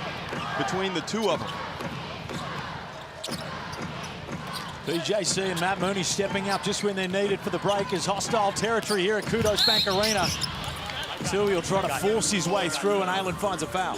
between the 2 of them. PJC and Matt Mooney stepping up just when they're needed for the Breakers. Hostile territory here at Kudos Bank Arena. Tui will try to force his way through, and Aylan finds a foul.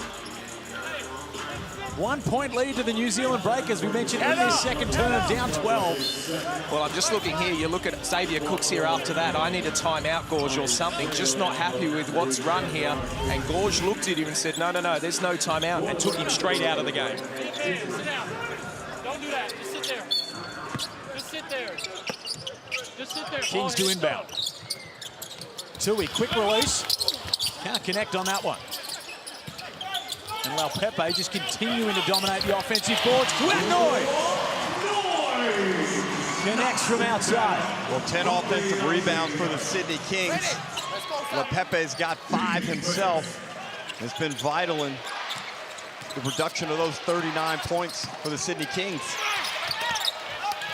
1 point lead to the New Zealand Breakers. We mentioned in this second term, down 12. Well, I'm just looking here. You look at Xavier Cooks here after that. I need a timeout, Gorge, or something. Just not happy with what's run here. And Gorge looked at him and said, no, there's no timeout, and took him straight out of the game. Sit down. Don't do that. Just sit there. Just sit there. Just sit Kings to inbound. Tui, quick release. Can't connect on that one. And Pepe just continuing to dominate the offensive boards. Noy connects from outside. Well, 10 offensive rebounds for the Sydney Kings. Pepe's got 5 himself. It's been vital in the production of those 39 points for the Sydney Kings.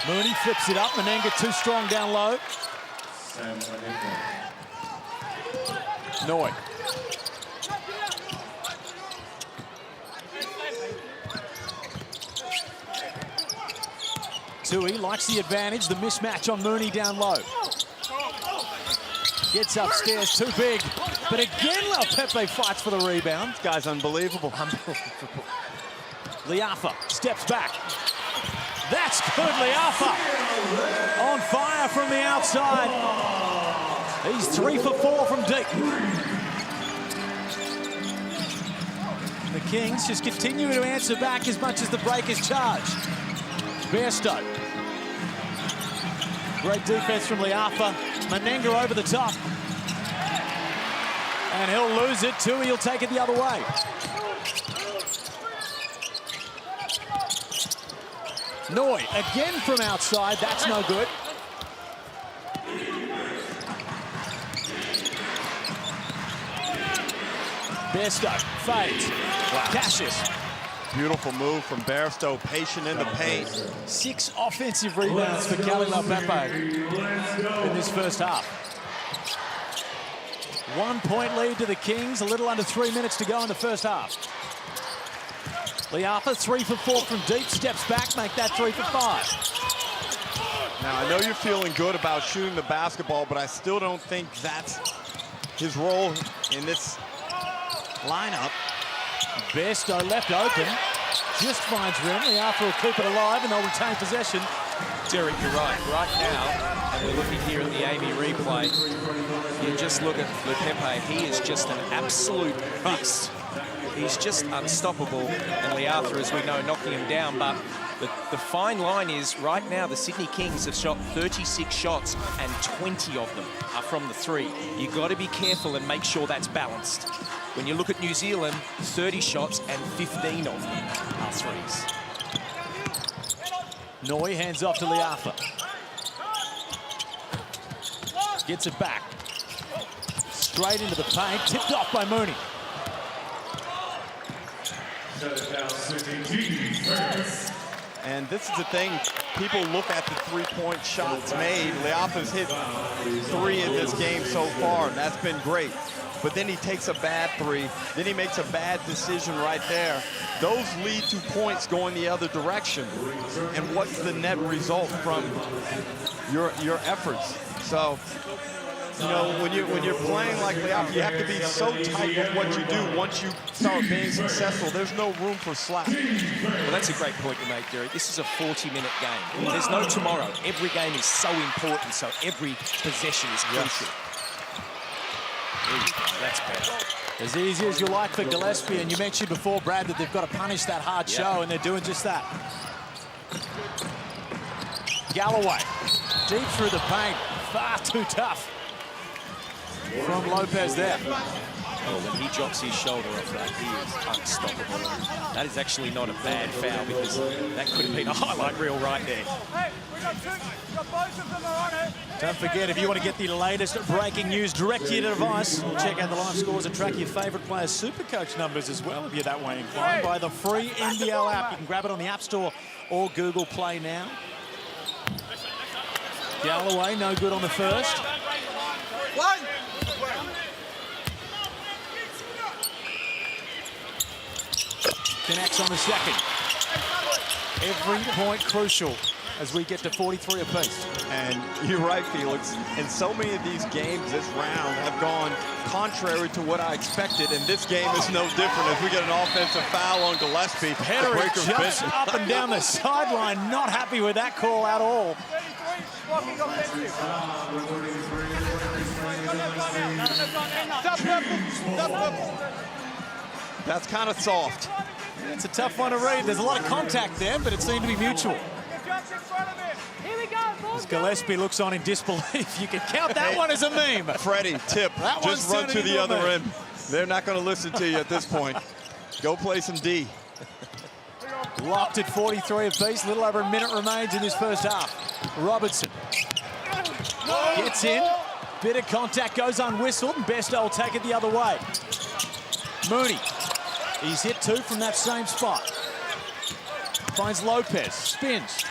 Mooney flips it up. Menenga too strong down low. Noy. Tui likes the advantage, the mismatch on Mooney down low. Gets upstairs, too big. But again, Pepe fights for the rebound. This guy's unbelievable. Liafa steps back. That's good, Liafa. On fire from the outside. He's 3 for 4 from deep. The Kings just continue to answer back as much as the Breakers charge. Bairstow. Great defense from Liafa. Menenga over the top. And he'll lose it. Tui will take it the other way. Noy again from outside. That's no good. Bairstow fades. Wow. Cassius. Beautiful move from Bairstow, patient in the paint. 6 offensive rebounds for Kalilao Pepe in this first half. 1 point lead to the Kings, a little under 3 minutes to go in the first half. Liafa 3 for 4 from deep, steps back, make that 3 for 5. Now, I know you're feeling good about shooting the basketball, but I still don't think that's his role in this lineup. Bairstow left open, just finds room. Liafa will keep it alive and they'll retain possession. Derek, you're right. Right now, and we're looking here at the Amy replay, you just look at Pepe. He is just an absolute beast. He's just unstoppable. And Liafa, as we know, knocking him down. But the fine line is, right now, the Sydney Kings have shot 36 shots and 20 of them are from the 3. You've got to be careful and make sure that's balanced. When you look at New Zealand, 30 shots and 15 of them are 3s. Noy hands off to Liafa. Gets it back. Straight into the paint, tipped off by Mooney. And this is the thing, people look at the 3-point shots made. Liafa's hit 3 in this game so far, and that's been great. But then he takes a bad 3, then he makes a bad decision right there. Those lead to points going the other direction. And what's the net result from your efforts? So, you know, when you're playing like Liafa, you have to be so tight with what you do once you start being successful. There's no room for slack. Well, that's a great point you make, Derek. This is a 40-minute game. There's no tomorrow. Every game is so important, so every possession is crucial. That's better. As easy as you like for Gillespie, and you mentioned before, Brad, that they've got to punish that hard show, and they're doing just that. Galloway, deep through the paint, far too tough from Lopez there. Oh, when he drops his shoulder off that, he is unstoppable. That is actually not a bad foul, because that could have been a highlight reel right there. Hey, we got both of them are on it. Don't forget, if you want to get the latest breaking news direct to your device, check out the live scores and track your favourite players' Supercoach numbers as well, if you're that way inclined, by the free NBL app. You can grab it on the App Store or Google Play now. Galloway, no good on the first. One. Connects on the second. Every point crucial as we get to 43 apiece. And you're right, Felix. And so many of these games this round have gone contrary to what I expected, and this game is no different as we get an offensive foul on Gillespie. Henry jumps up and down the sideline, not happy with that call at all. That's kind of soft. It's a tough one to read. There's a lot of contact there, but it seemed to be mutual. Here we go, boys. As Gillespie looks on in disbelief. You can count that one as a meme. Freddie, tip, That just one's run to turning the into a other meme. end. They're not going to listen to you at this point. Go play some D. Locked at 43 apiece. A little over a minute remains in this first half. Robertson gets in. Bit of contact goes unwhistled, and Besto will take it the other way. Mooney. He's hit 2 from that same spot. Finds Lopez. Spins.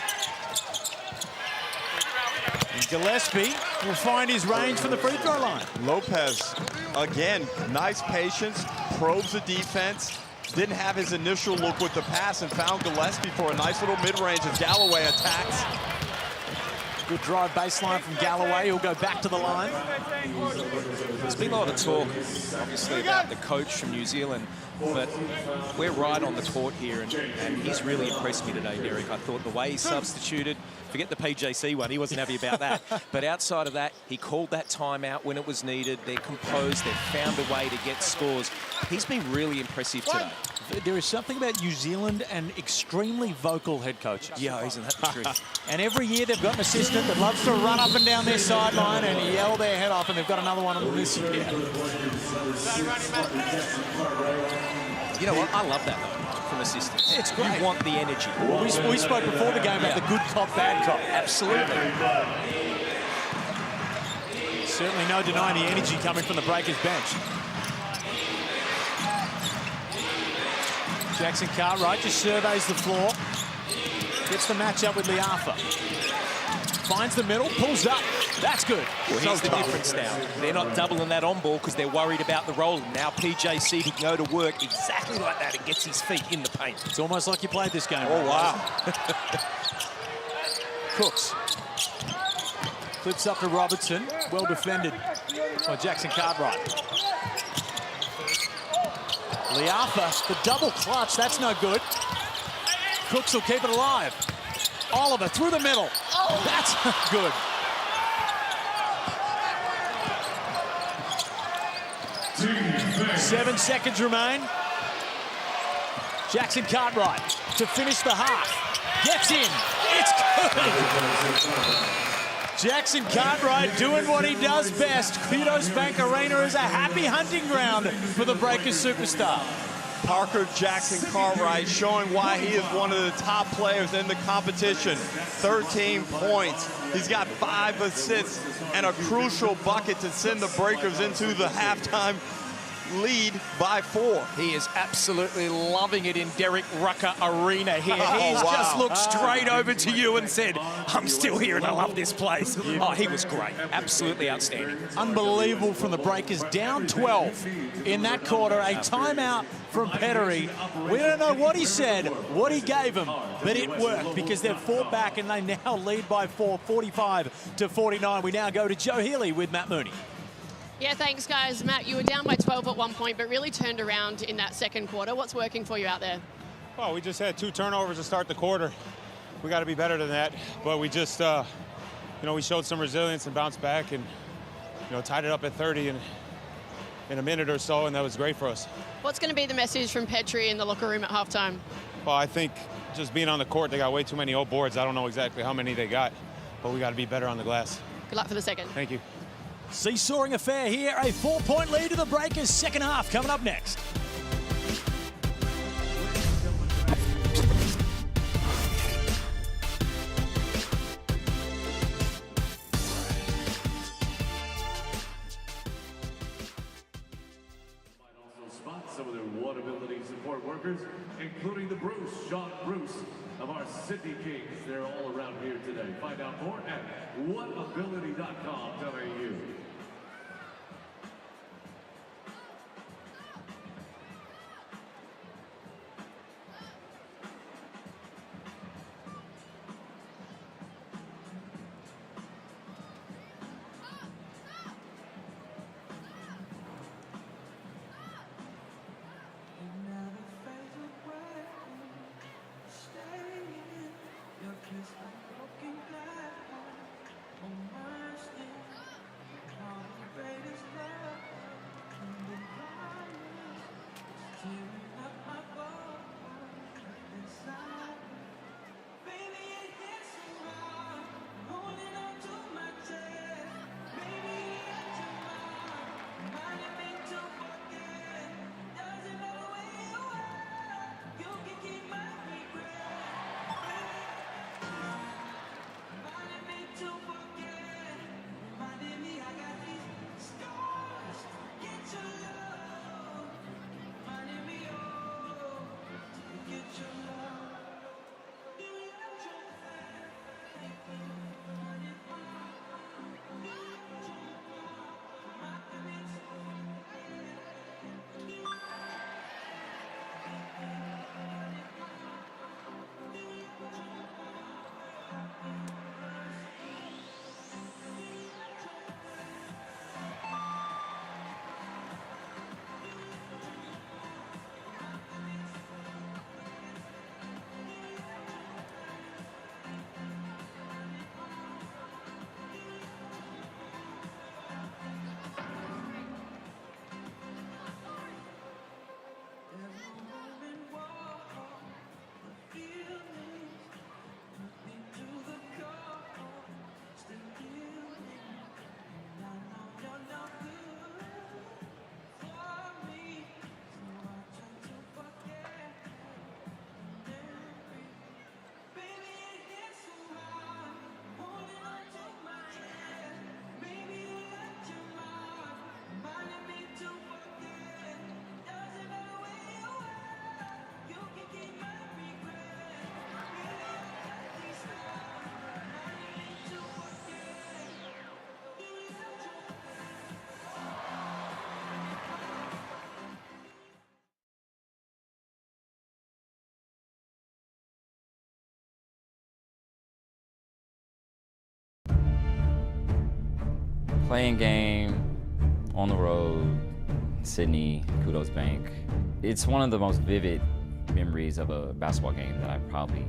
And Gillespie will find his range from the free throw line. Lopez, again, nice patience, probes the defense. Didn't have his initial look with the pass and found Gillespie for a nice little mid-range as Galloway attacks. Good drive baseline from Galloway. He'll go back to the line. There's been a lot of talk, obviously, about the coach from New Zealand, but we're right on the court here, and he's really impressed me today, Derek. I thought the way he substituted, forget the PJC one, he wasn't happy about that. But outside of that, he called that timeout when it was needed. They're composed. They've found a way to get scores. He's been really impressive today. There is something about New Zealand and extremely vocal head coaches. Yeah, isn't that the truth? And every year they've got an assistant that loves to run up and down their sideline and yell their head off, and they've got another one this year. You know what? I love that, though, from assistants. It's great. You want the energy. Well, we spoke before the game about the good cop, bad cop. Absolutely. Certainly no denying the energy coming from the Breakers bench. Jackson-Cartwright just surveys the floor. Gets the matchup with Liafa. Finds the middle, pulls up. That's good. Well, here's the difference now. They're not doubling that on ball because they're worried about the rolling. Now PJC can go to work exactly like that and gets his feet in the paint. It's almost like you played this game. Oh, wow. Cooks. Flips up to Robertson. Well defended by Jackson-Cartwright. Liafa, the double clutch, that's no good. Cooks will keep it alive. Oliver through the middle. Oh, that's good. Seven seconds remain. Jackson-Cartwright to finish the half. Gets in. It's good. Jackson-Cartwright doing what he does best. Kudos Bank Arena is a happy hunting ground for the Breakers superstar. Parker Jackson-Cartwright showing why he is one of the top players in the competition. 13 points. He's got 5 assists and a crucial bucket to send the Breakers into the halftime lead by 4. He is absolutely loving it in Derek Rucker Arena here. He's just looked straight over to you and said, I'm still here and I love this place. Oh, he was great. Absolutely outstanding. Unbelievable from the Breakers. Down 12 in that quarter. A timeout from Pettery. We don't know what he said, what he gave him, but it worked because they've fought back and they now lead by 4, 45-49. We now go to Joe Healy with Matt Mooney. Yeah, thanks, guys. Matt, you were down by 12 at one point, but really turned around in that second quarter. What's working for you out there? Well, we just had 2 turnovers to start the quarter. We got to be better than that, but we just, we showed some resilience and bounced back and, tied it up at 30 in a minute or so, and that was great for us. What's going to be the message from Petrie in the locker room at halftime? Well, I think just being on the court, they got way too many old boards. I don't know exactly how many they got, but we got to be better on the glass. Good luck for the second. Thank you. Seesawing affair here. A 4-point lead to the Breakers. Second half coming up next. Some of their Whatability support workers, including the Sean Bruce of our Sydney Kings. They're all around here today. Find out more at whatability.com.au. Playing game on the road, Sydney, Kudos Bank. It's one of the most vivid memories of a basketball game that I probably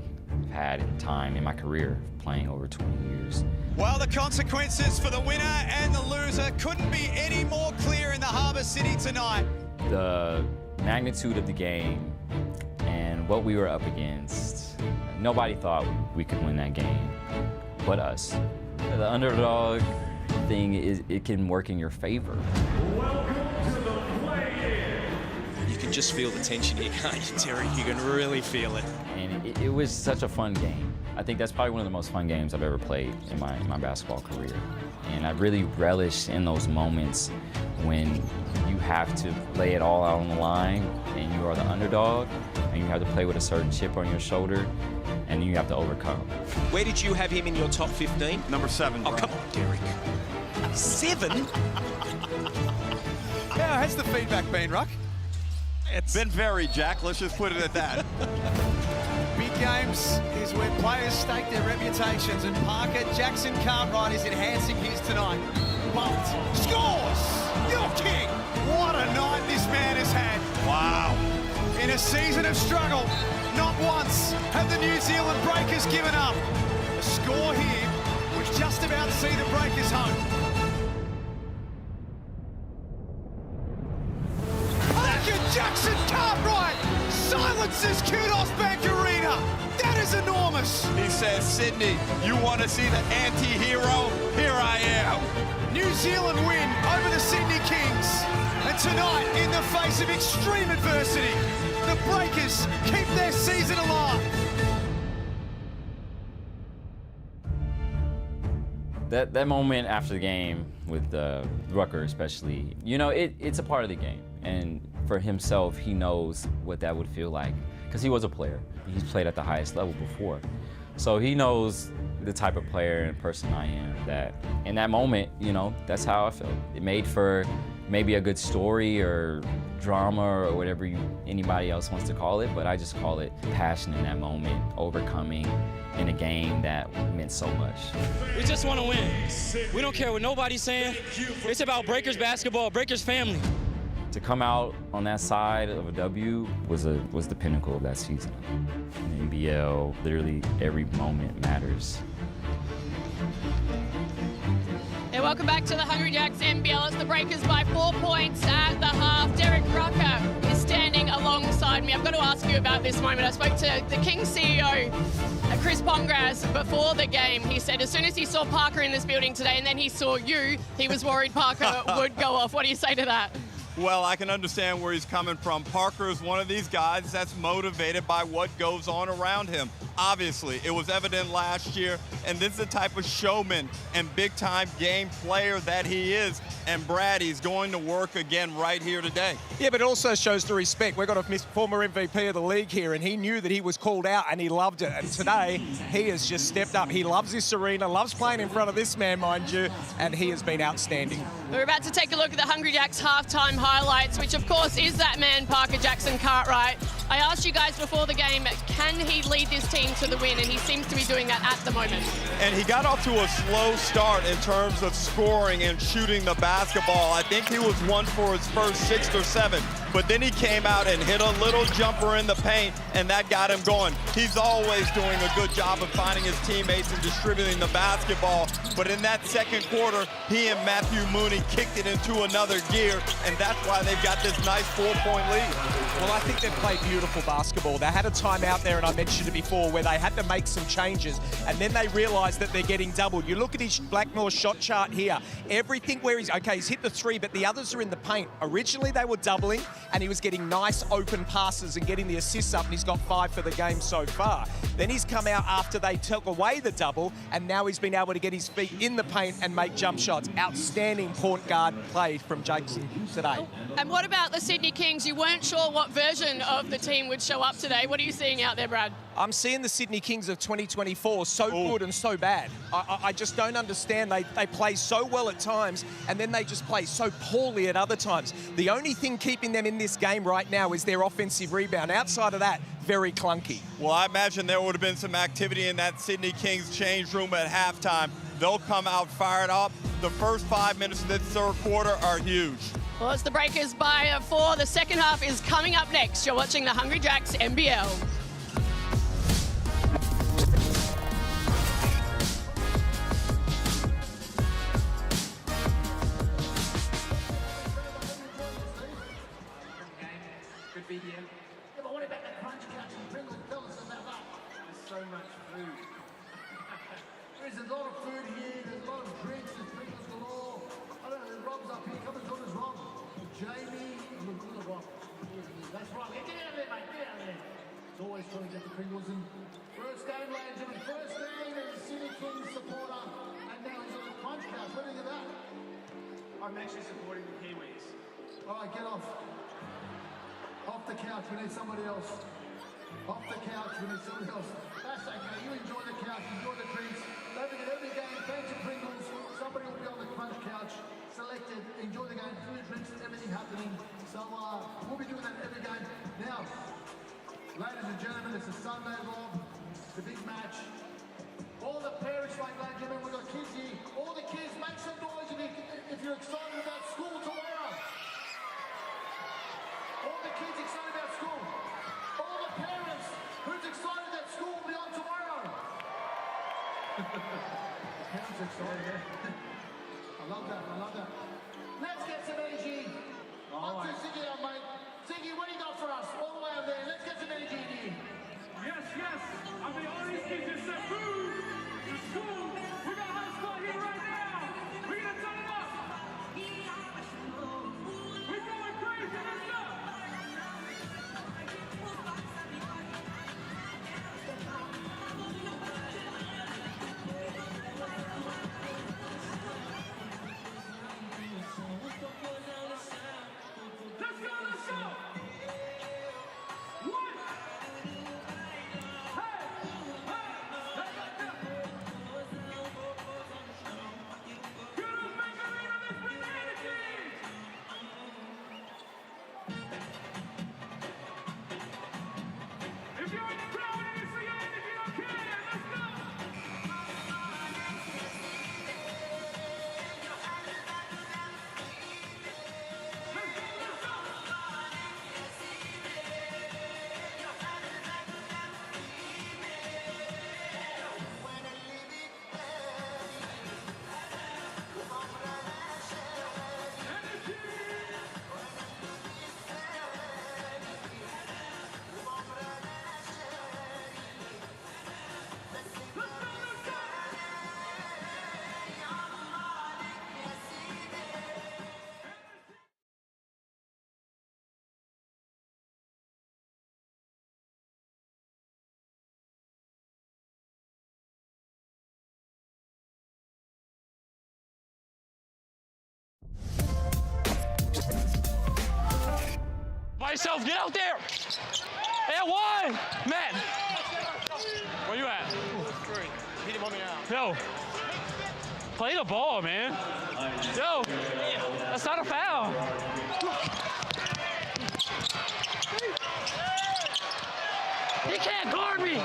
had in time in my career, playing over 20 years. Well, the consequences for the winner and the loser couldn't be any more clear in the Harbour City tonight. The magnitude of the game and what we were up against, nobody thought we could win that game but us. The underdog thing is, it can work in your favor. You can just feel the tension here, can't you, Terry? You can really feel it. And it was such a fun game. I think that's probably one of the most fun games I've ever played in my basketball career. And I really relish in those moments when you have to lay it all out on the line and you are the underdog and you have to play with a certain chip on your shoulder and you have to overcome. Where did you have him in your top 15? Number 7. Oh, come on, Derek. 7? How has the feedback been, Ruck? It's been varied, Jack. Let's just put it at that. Big games is when players stake their reputations, and Parker Jackson-Cartwright is enhancing his tonight. Bumped, scores, your king. What a night this man has had. Wow. In a season of struggle, not once have the New Zealand Breakers given up. The score here would just about see the Breakers home. Jackson-Cartwright silences Kudos Bank Arena. That is enormous. He says, Sydney, you want to see the anti-hero? Here I am. New Zealand win over the Sydney Kings. And tonight, in the face of extreme adversity, the Breakers keep their season alive. That moment after the game with Rucker especially, you know, it's a part of the game. And for himself, he knows what that would feel like because he was a player. He's played at the highest level before. So he knows the type of player and person I am, that in that moment, you know, that's how I felt. It made for maybe a good story or drama or whatever anybody else wants to call it, but I just call it passion in that moment, overcoming in a game that meant so much. We just want to win. We don't care what nobody's saying. It's about Breakers basketball, Breakers family. To come out on that side of a W was the pinnacle of that season. In the NBL, literally every moment matters. Yeah, welcome back to the Hungry Jacks NBL. It's the Breakers by 4 points at the half. Derek Rucker is standing alongside me. I've got to ask you about this moment. I spoke to the Kings CEO, Chris Pongras, before the game. He said as soon as he saw Parker in this building today and then he saw you, he was worried Parker would go off. What do you say to that? Well, I can understand where he's coming from. Parker is one of these guys that's motivated by what goes on around him. Obviously, it was evident last year, and this is the type of showman and big-time game player that he is. And Brad, he's going to work again right here today. Yeah, but it also shows the respect. We've got a former MVP of the league here, and he knew that he was called out, and he loved it. And today, he has just stepped up. He loves this arena, loves playing in front of this man, mind you, and he has been outstanding. We're about to take a look at the Hungry Jacks halftime highlights, which of course is that man, Parker Jackson-Cartwright. I asked you guys before the game, can he lead this team to the win? And he seems to be doing that at the moment. And he got off to a slow start in terms of scoring and shooting the basketball. I think he was 1 for his first 6 or 7, but then he came out and hit a little jumper in the paint, and that got him going. He's always doing a good job of finding his teammates and distributing the basketball, but in that second quarter, he and Matthew Mooney kicked it into another gear, and that's why they've got this nice 4-point lead. Well, I think they've played beautiful basketball. They had a timeout there, and I mentioned it before, where they had to make some changes, and then they realised that they're getting doubled. You look at his Blackmore shot chart here. Everything where he's hit the 3, but the others are in the paint. Originally, they were doubling, and he was getting nice open passes and getting the assists up, and he's got 5 for the game so far. Then he's come out after they took away the double, and now he's been able to get his feet in the paint and make jump shots. Outstanding point guard play from Jackson today. And what about the Sydney Kings? You weren't sure what version of the team would show up today. What are you seeing out there, Brad? I'm seeing the Sydney Kings of 2024 so good and so bad. I just don't understand. They play so well at times, and then they just play so poorly at other times. The only thing keeping them in this game right now is their offensive rebound. Outside of that, very clunky. Well, I imagine there would have been some activity in that Sydney Kings change room at halftime. They'll come out fired up. the first 5 minutes of this third quarter are huge. Well, it's the Breakers by 4. The second half is coming up next. You're watching the Hungry Jacks NBL. Good video. Yeah, but what about the crunch couch and Pringles? Tell us about that. There's so much food. There's a lot of food here. There's a lot of drinks. There's Pringles galore. I don't know. Rob's up here. Come and join us, Rob. Jamie. Look, Rob. That's right. Get out of there, mate. Get out of there. It's always trying to get the Pringles in. First game, ladies and gentlemen. First game as a City Kings supporter. And now he's on the crunch couch. What do you think of that? I'm actually supporting the Kiwis. All right, get off. Off the couch, we need somebody else. Off the couch, we need somebody else. That's okay, you enjoy the couch, enjoy the drinks. Don't forget every game, thanks to Pringles, somebody will be on the crunch couch, selected, enjoy the game, food, drinks, everything happening. So we'll be doing that every game. Now, ladies and gentlemen, it's a Sunday, Rob. It's a big match. All the parents, ladies and gentlemen, we've got kids here. All the kids, make some noise if you're excited about school tomorrow. All the kids excited about school. All the parents who's excited that school will be on tomorrow. The parents are excited, I love that, I love that. Let's get some energy. Up to Ziggy now, mate. Ziggy, what do you got for us? All the way over there. Let's get some energy in here. Yes, yes. I mean, all these kids just said food to school. We got a high score here right now. We're going to turn it up. We're going crazy. Let's go. By yourself, get out there! At one! Matt! Where you at? Hit him on the arm. Yo! Play the ball, man. Yo! That's not a foul! He can't guard me!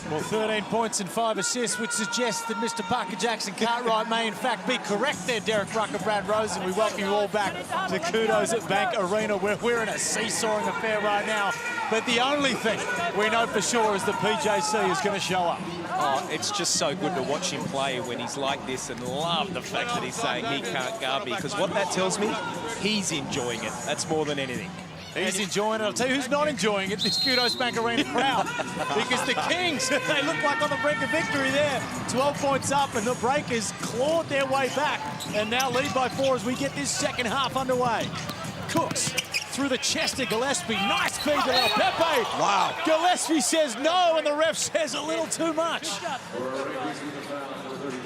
Well, 13 points and 5 assists, which suggests that Mr. Parker Jackson-Cartwright may in fact be correct there, Derek Rucker, Brad Rosen. We welcome you all back to Kudos at Bank Arena, where we're in a seesawing affair right now. But the only thing we know for sure is that PJC is going to show up. Oh, it's just so good to watch him play when he's like this, and love the fact that he's saying he can't guard me, because what that tells me, he's enjoying it. That's more than anything. He's enjoying it. I'll tell you who's not enjoying it, this Kudos Bank Arena crowd. Because the Kings, they look like on the brink of victory there. 12 points up, and the Breakers clawed their way back and now lead by 4 as we get this second half underway. Cooks through the chest of Gillespie. Nice feed to El Pepe. Wow. Gillespie says no, and the ref says a little too much.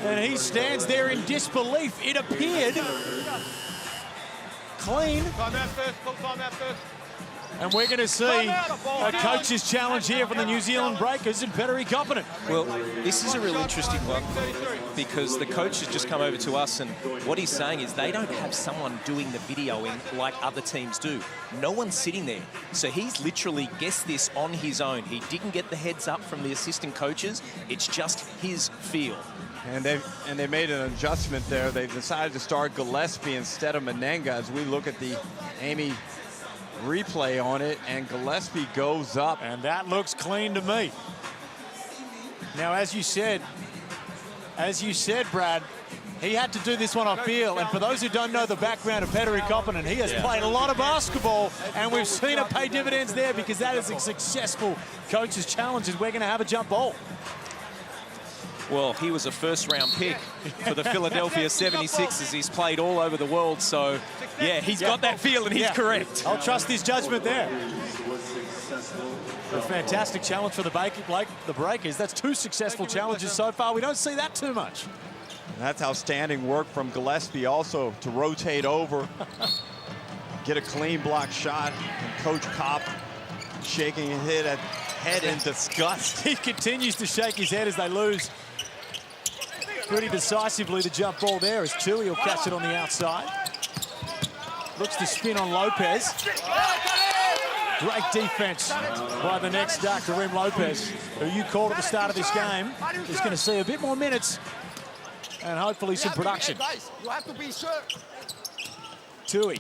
And he stands there in disbelief. It appeared clean. Time out first. Time out first. And we're going to see a coach's challenge here from the New Zealand Breakers and Petteri Koponen. Well, this is a real interesting one because the coach has just come over to us, and what he's saying is they don't have someone doing the videoing like other teams do. No one's sitting there. So he's literally guessed this on his own. He didn't get the heads up from the assistant coaches. It's just his feel. And they made an adjustment there. They've decided to start Gillespie instead of Menenga as we look at the Amy replay on it, and Gillespie goes up. And that looks clean to me. Now, as you said, Brad, he had to do this one off field. And for those who don't know the background of Petteri Koponen, he has played a lot of basketball, and we've seen it pay dividends there because that is a successful coach's challenge, and we're going to have a jump ball. Well, he was a first-round pick for the Philadelphia 76ers. He's played all over the world, so yeah, he's got that feel, and he's correct. I'll trust his judgment there. A fantastic challenge for the Breakers. That's 2 successful challenges so far. We don't see that too much. That's outstanding work from Gillespie also to rotate over, get a clean block shot, and Coach Kopp shaking his head in disgust. He continues to shake his head as they lose pretty decisively. The jump ball there as Tui will catch it on the outside. Looks to spin on Lopez. Great defense by the next duck, Kareem Lopez, who you called at the start of this game, is going to see a bit more minutes and hopefully some production. You have to be sure. Tui.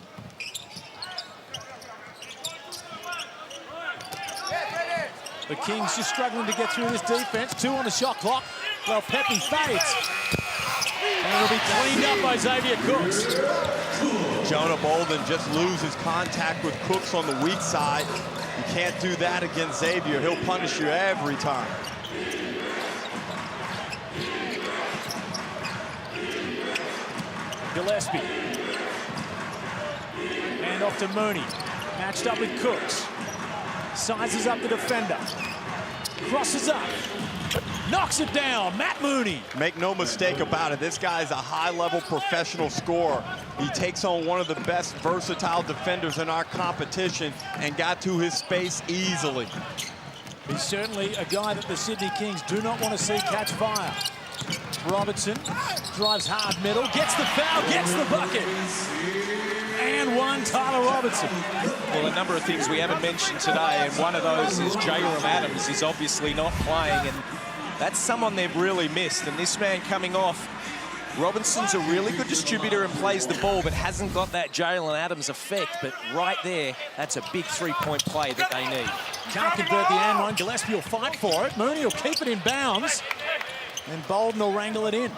The Kings just struggling to get through this defense. 2 on the shot clock. Well, Pepe fades. And it'll be cleaned up by Xavier Cooks. Jonah Bolden just loses contact with Cooks on the weak side. You can't do that against Xavier. He'll punish you every time. Gillespie. And off to Mooney. Matched up with Cooks. Sizes up the defender. Crosses up. Knocks it down. Matt Mooney. Make no mistake about it. This guy's a high-level professional scorer. He takes on one of the best versatile defenders in our competition and got to his space easily. He's certainly a guy that the Sydney Kings do not want to see catch fire. Robertson drives hard middle, gets the foul, gets the bucket. And one, Tyler Robertson. Well, a number of things we haven't mentioned today, and one of those is Jalen Adams is obviously not playing, and that's someone they've really missed. And this man coming off, Robinson's a really good distributor and plays the ball, but hasn't got that Jalen Adams effect. But right there, that's a big three-point play that they need. Can't convert the and one. Gillespie will fight for it. Mooney will keep it in bounds. And Bolden will wrangle it in.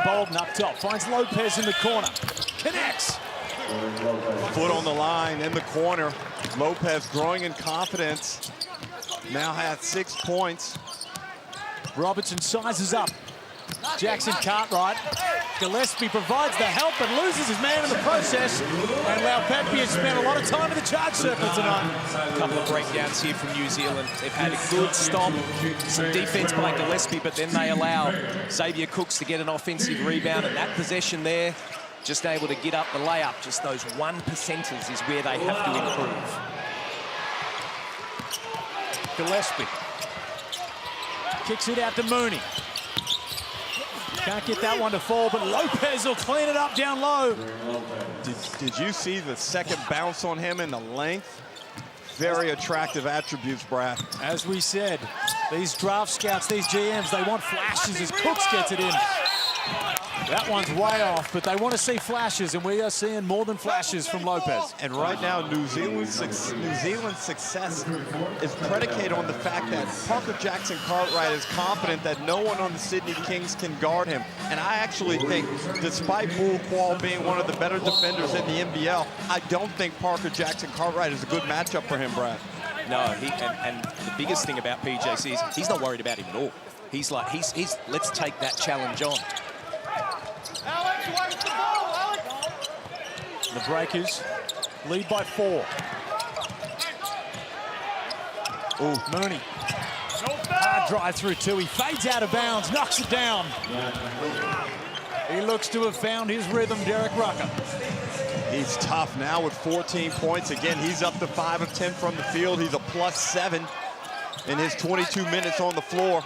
Bolden up top, finds Lopez in the corner. Connects. Foot on the line in the corner. Lopez growing in confidence. Now has 6 points. Robertson sizes up. Jackson-Cartwright. Gillespie provides the help but loses his man in the process. And Laupetpi has spent a lot of time in the charge circle tonight. A couple of breakdowns here from New Zealand. They've had a good stop, some defense by Gillespie, but then they allow Xavier Cooks to get an offensive rebound. And that possession there, just able to get up the layup. Just those 1%ers is where they have to improve. Gillespie kicks it out to Mooney. Can't get that one to fall, but Lopez will clean it up down low. Did you see the second bounce on him and the length? Very attractive attributes, Brad. As we said, these draft scouts, these GMs, they want flashes as Cooks gets it in. That one's way off, but they want to see flashes, and we are seeing more than flashes from Lopez. And right now, New Zealand's success is predicated on the fact that Parker Jackson-Cartwright is confident that no one on the Sydney Kings can guard him. And I actually think, despite Bull Quall being one of the better defenders in the NBL, I don't think Parker Jackson-Cartwright is a good matchup for him, Brad. No, and the biggest thing about PJC is he's not worried about him at all. He's like, he's let's take that challenge on. Alex, where's the ball, Alex? The Breakers lead by 4. Oh, Mooney. Hard drive through 2. He fades out of bounds, knocks it down. He looks to have found his rhythm, Derek Rucker. He's tough now with 14 points. Again, he's up to 5 of 10 from the field. He's a +7 in his 22 minutes on the floor.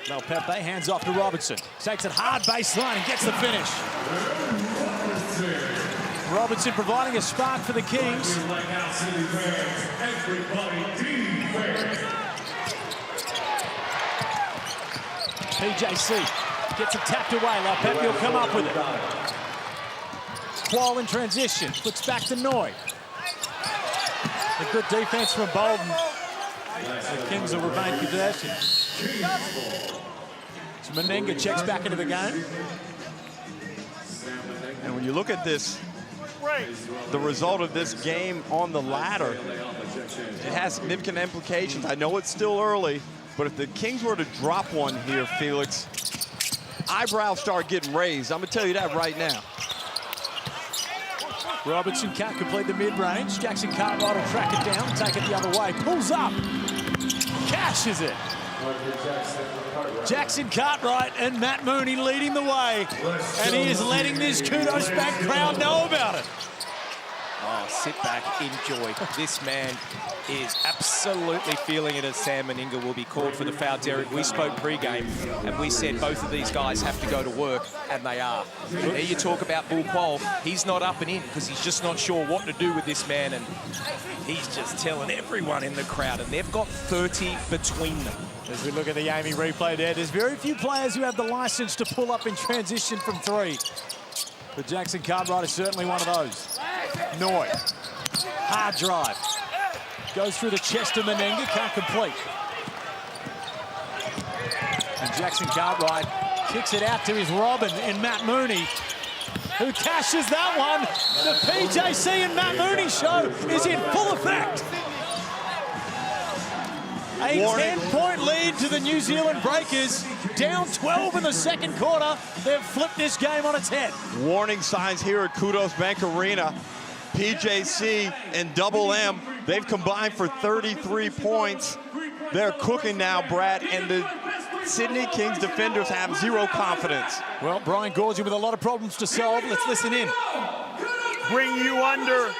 Now Pepe hands off to Robertson. Takes it hard baseline and gets the finish. Robertson providing a spark for the Kings. PJC gets it tapped away. Pepe will come up with it. Qual in transition. Flicks back to Noy. A good defense from Bolden. The Kings will remain possession. So Menenga checks back into the game. And when you look at this, the result of this game on the ladder, it has significant implications. I know it's still early, but if the Kings were to drop one here, Felix, eyebrows start getting raised. I'm going to tell you that right now. Robertson can't complete the mid-range. Jackson-Cartwright will track it down, take it the other way. Pulls up. Cashes it. Jackson-Cartwright and Matt Mooney leading the way. And he is letting this Kudos Bank crowd know about it. Oh, sit back, enjoy. This man is absolutely feeling it as Sam Meninga will be called for the foul. Derek, we spoke pre-game and we said both of these guys have to go to work, and they are. And there you talk about Bull Qual. He's not up and in because he's just not sure what to do with this man, and he's just telling everyone in the crowd, and they've got 30 between them. As we look at the Amy replay there, there's very few players who have the license to pull up in transition from three. But Jackson-Cartwright is certainly one of those. Noy, hard drive. Goes through the chest of Menenga, can't complete. And Jackson-Cartwright kicks it out to his Robin in Matt Mooney, who cashes that one. The PJC and Matt Mooney show is in full effect. A 10-point lead to the New Zealand Breakers. Down 12 in the second quarter. They've flipped this game on its head. Warning signs here at Kudos Bank Arena. PJC and Double M, they've combined for 33 points. They're cooking now, Brad, and the Sydney Kings defenders have zero confidence. Well, Brian Gorgie with a lot of problems to solve. Let's listen in. Bring you under.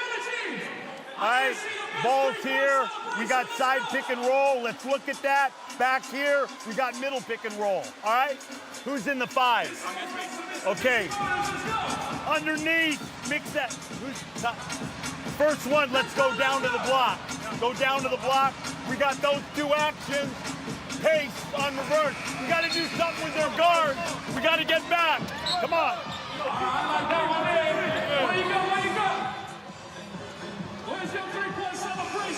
All right, ball's here. We got side pick and roll. Let's look at that. Back here, we got middle pick and roll. All right? Who's in the 5s? Okay. Underneath, mix that. First one, let's go down to the block. Go down to the block. We got those 2 actions. Pace on reverse. We got to do something with their guards. We got to get back. Come on. Where you go?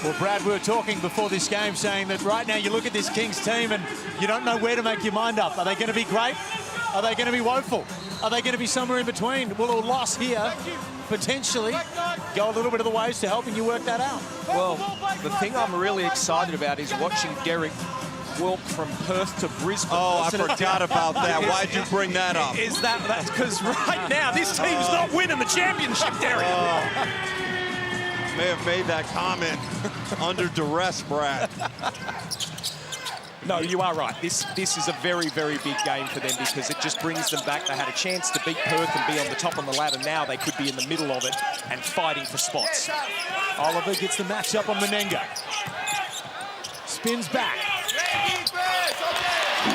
Well, Brad, we were talking before this game saying that right now you look at this Kings team and you don't know where to make your mind up. Are they going to be great? Are they going to be woeful? Are they going to be somewhere in between? Will a loss here potentially go a little bit of the ways to helping you work that out? Well, the thing I'm really excited about is watching Derek walk from Perth to Brisbane. Oh, I forgot about that. Why'd you bring that up? That's because right now this team's not winning the championship, Derek. May have made that comment under duress, Brad. No, you are right. This is a very, very big game for them because it just brings them back. They had a chance to beat Perth and be on the top of the ladder. Now they could be in the middle of it and fighting for spots. Oliver gets the matchup on Menenga. Spins back.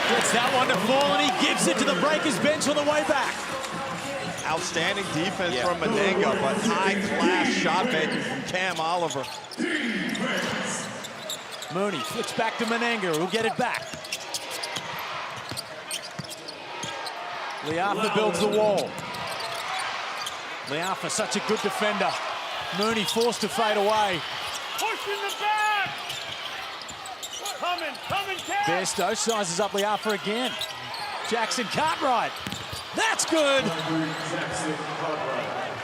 Gets that one to fall, and he gives it to the Breakers bench on the way back. Outstanding defense from Menenga, but high-class shot making from Cam Oliver. Mooney flicks back to Menenga, who'll get it back. Liafa builds the wall. Liafa, such a good defender. Mooney forced to fade away. Push in the back! Coming, Cam! Bairstow sizes up Liafa again. Jackson-Cartwright. That's good.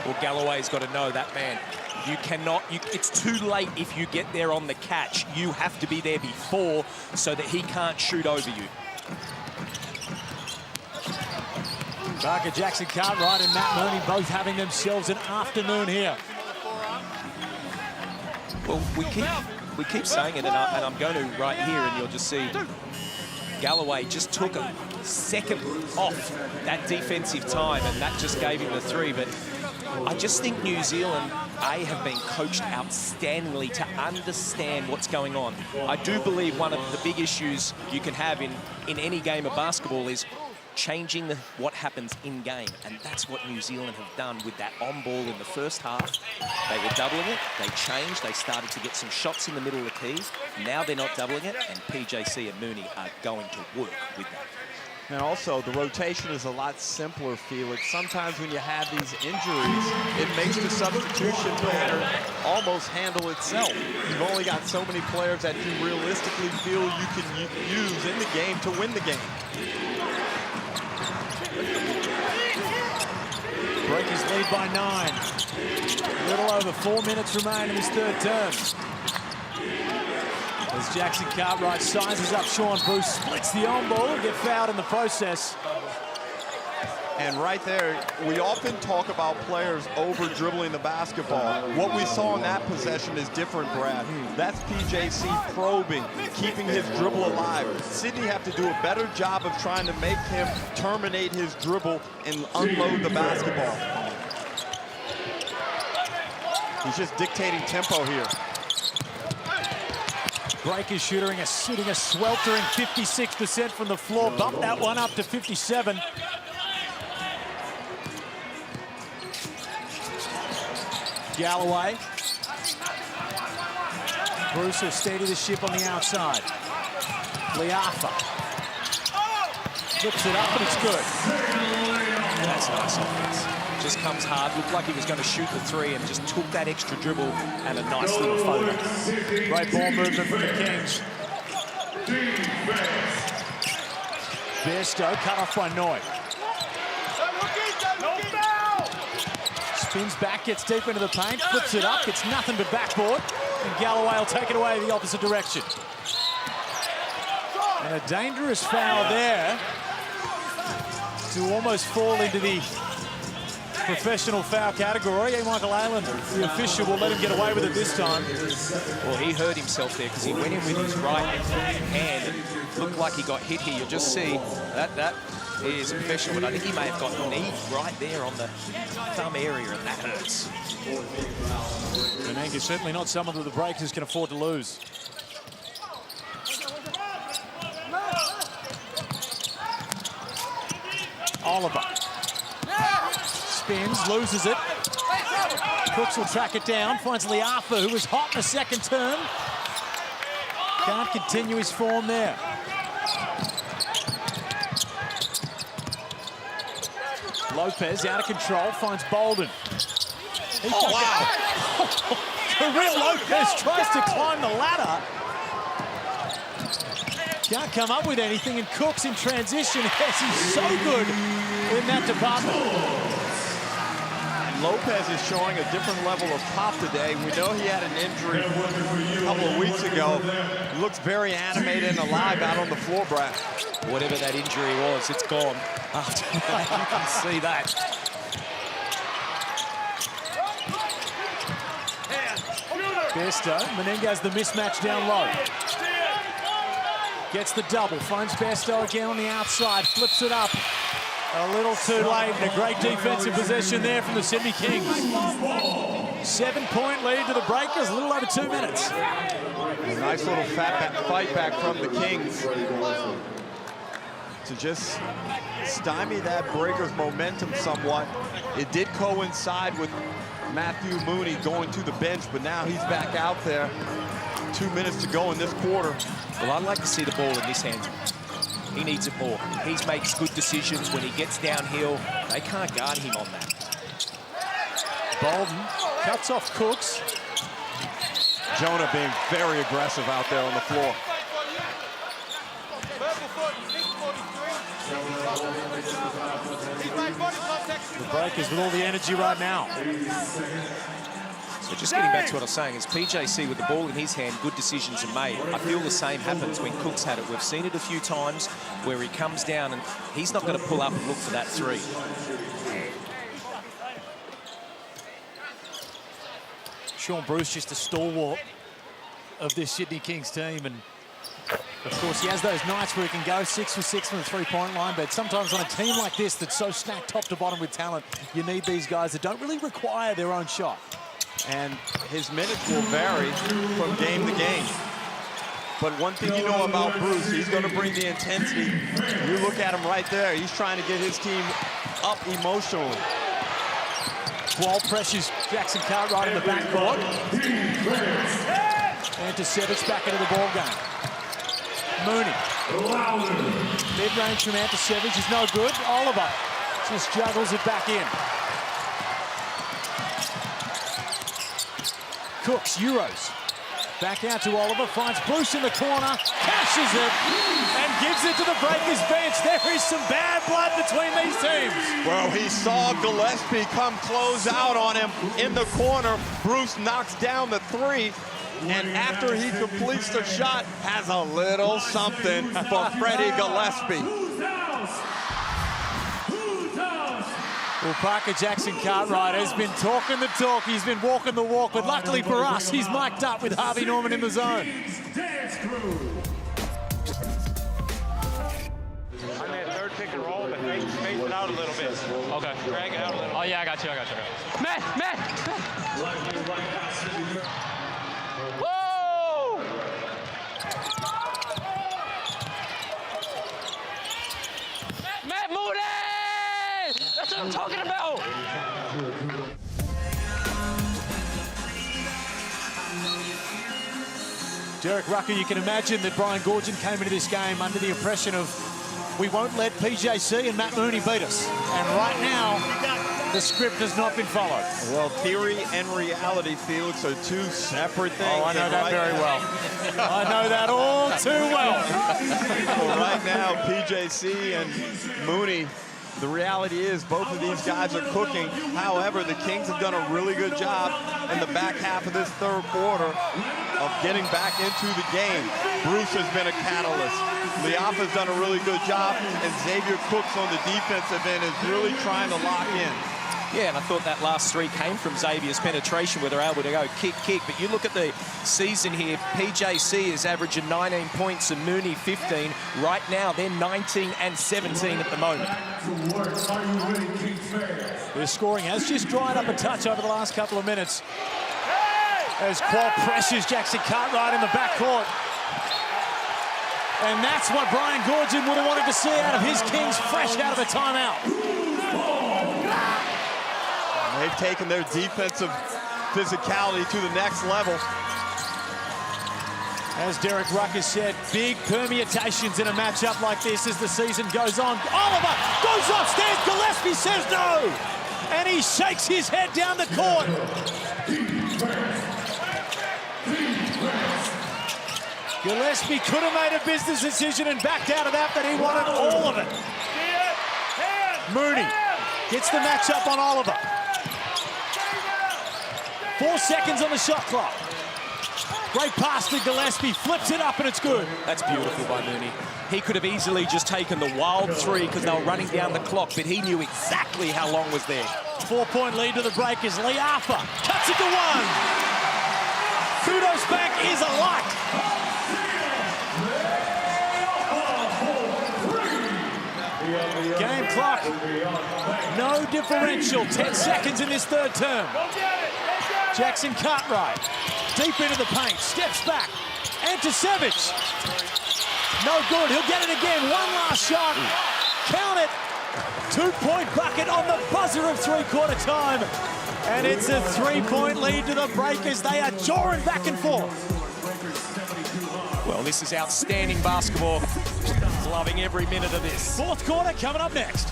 Well, Galloway's got to know that, man. You cannot, it's too late if you get there on the catch. You have to be there before so that he can't shoot over you. Barker, Jackson-Cartwright and Matt Mooney both having themselves an afternoon here. Well, we keep saying it, and I'm going to right here, and you'll just see Galloway just took a second off that defensive time, and that just gave him the 3. But I just think New Zealand, have been coached outstandingly to understand what's going on. I do believe one of the big issues you can have in any game of basketball is changing what happens in game, and that's what New Zealand have done with that on ball in the first half. They were doubling it, they changed, they started to get some shots in the middle of the key. Now they're not doubling it, and PJC and Mooney are going to work with that. And also, the rotation is a lot simpler, Felix. Sometimes when you have these injuries, it makes the substitution pattern almost handle itself. You've only got so many players that you realistically feel you can use in the game to win the game. Breakers lead by 9. A little over 4 minutes remain in his third term. As Jackson-Cartwright sizes up Sean Bruce, splits the on ball, and get fouled in the process. And right there, we often talk about players over-dribbling the basketball. What we saw in that possession is different, Brad. That's PJC probing, keeping his dribble alive. Sydney have to do a better job of trying to make him terminate his dribble and unload the basketball. He's just dictating tempo here. Breakers shooting a sweltering 56% from the floor. Bump that one up to 57. Galloway. Bruce has steadied the ship on the outside. Liafa. Flips it up and it's good. That's nice offense. Just comes hard, looked like he was going to shoot the 3 and just took that extra dribble and a nice little photo. Great ball movement from the Kings. Bairstow cut off by Noy. Spins back, gets deep into the paint, flips it up, gets nothing but backboard, and Galloway will take it away the opposite direction. And a dangerous foul there to almost fall into the professional foul category. Michael Aylan, the official, will let him get away with it this time. Well, he hurt himself there because he went in with his right hand. It looked like he got hit here. You'll just see that is a professional, but I think he may have got knee right there on the thumb area, and that hurts. Menenga's certainly not someone that the Breakers can afford to lose. Oliver. Spins, loses it. Crooks will track it down, finds Liafa, who was hot in the second term. Can't continue his form there. Lopez out of control, finds Bolden. Kirill Lopez tries to climb the ladder. Can't come up with anything, and Cook's in transition. Yes, he's so good in that department. Lopez is showing a different level of pop today. We know he had an injury a couple of weeks ago. He looks very animated and alive out on the floor, Brad. Whatever that injury was, it's gone. After that, you can see that. Bairstow, Menenga has the mismatch down low. Gets the double, finds Bairstow again on the outside, flips it up. A little too late, and a great defensive possession there from the Sydney Kings. 7-point lead to the Breakers, a little over 2 minutes. A nice little fight back from the Kings to just stymie that Breakers momentum somewhat. It did coincide with Matthew Mooney going to the bench, but now he's back out there. 2 minutes to go in this quarter. Well, I'd like to see the ball in his hands. He needs it more. He makes good decisions when he gets downhill. They can't guard him on that. Bolden cuts off Cooks. Jonah being very aggressive out there on the floor. The Breakers with all the energy right now. So just getting back to what I was saying, is PJC with the ball in his hand, good decisions are made. I feel the same happens when Cook's had it. We've seen it a few times where he comes down and he's not going to pull up and look for that 3. Sean Bruce just a stalwart of this Sydney Kings team, and Of course, he has those nights where he can go 6 for 6 from the three-point line, but sometimes on a team like this that's so stacked top to bottom with talent, you need these guys that don't really require their own shot. And his minutes will vary from game to game. But one thing you know about Bruce, he's going to bring the intensity. You look at him right there. He's trying to get his team up emotionally. Wall pressures Jackson-Cartwright in the backcourt. And Anticevic back into the ball game. Mooney. Mid-range from Anticevic is no good. Oliver just juggles it back in. Cooks, Euros. Back out to Oliver, finds Bruce in the corner, cashes it, and gives it to the Breakers bench. There is some bad blood between these teams. Well, he saw Gillespie come close out on him in the corner. Bruce knocks down the three, and after he completes the shot, has a little something for Freddie Gillespie. Well, Parker Jackson-Cartwright has been talking the talk, he's been walking the walk, but luckily for us, he's mic'd up with Harvey Norman in the zone. On that third pick and roll, but space it out a little bit. Okay. Drag it out a little. Oh, yeah, I got you. Matt! Whoa! Matt Moody! That's what I'm talking about! Derek Rucker, you can imagine that Brian Goorjian came into this game under the impression of we won't let PJC and Matt Mooney beat us. And right now, the script has not been followed. Well, theory and reality, Felix, are two separate things. Oh, I know that very well. I know that all too well. Well, right now, PJC and Mooney, the reality is both of these guys are cooking. However, the Kings have done a really good job in the back half of this third quarter of getting back into the game. Bruce has been a catalyst. Leafa's done a really good job, and Xavier Cooks on the defensive end is really trying to lock in. Yeah, and I thought that last three came from Xavier's penetration where they're able to go kick. But you look at the season here, PJC is averaging 19 points and Mooney 15. Right now, they're 19 and 17 at the moment. Their scoring has just dried up a touch over the last couple of minutes. As Qual pressures Jackson-Cartwright in the backcourt. And that's what Brian Goorjian would have wanted to see out of his Kings fresh out of a timeout. They've taken their defensive physicality to the next level. As Derek Rucker said, big permutations in a matchup like this as the season goes on. Oliver goes upstairs, Gillespie says no! And he shakes his head down the court. Gillespie could have made a business decision and backed out of that, but he wanted all of it. Mooney gets the matchup on Oliver. 4 seconds on the shot clock. Great pass to Gillespie, flips it up and it's good. That's beautiful by Mooney. He could have easily just taken the wild three because they were running down the clock, but he knew exactly how long was there. 4-point lead to the Breakers. Leafa cuts it to one. Kudos Bank is alight. Game clock, no differential. 10 seconds in this third term. Jackson-Cartwright, deep into the paint, steps back. Anticevic, no good. He'll get it again. One last shot. Count it. 2-point bucket on the buzzer of three-quarter time. And it's a 3-point lead to the Breakers. They are jawing back and forth. Well, this is outstanding basketball. Loving every minute of this. Fourth quarter coming up next.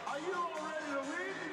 Are you all ready to win?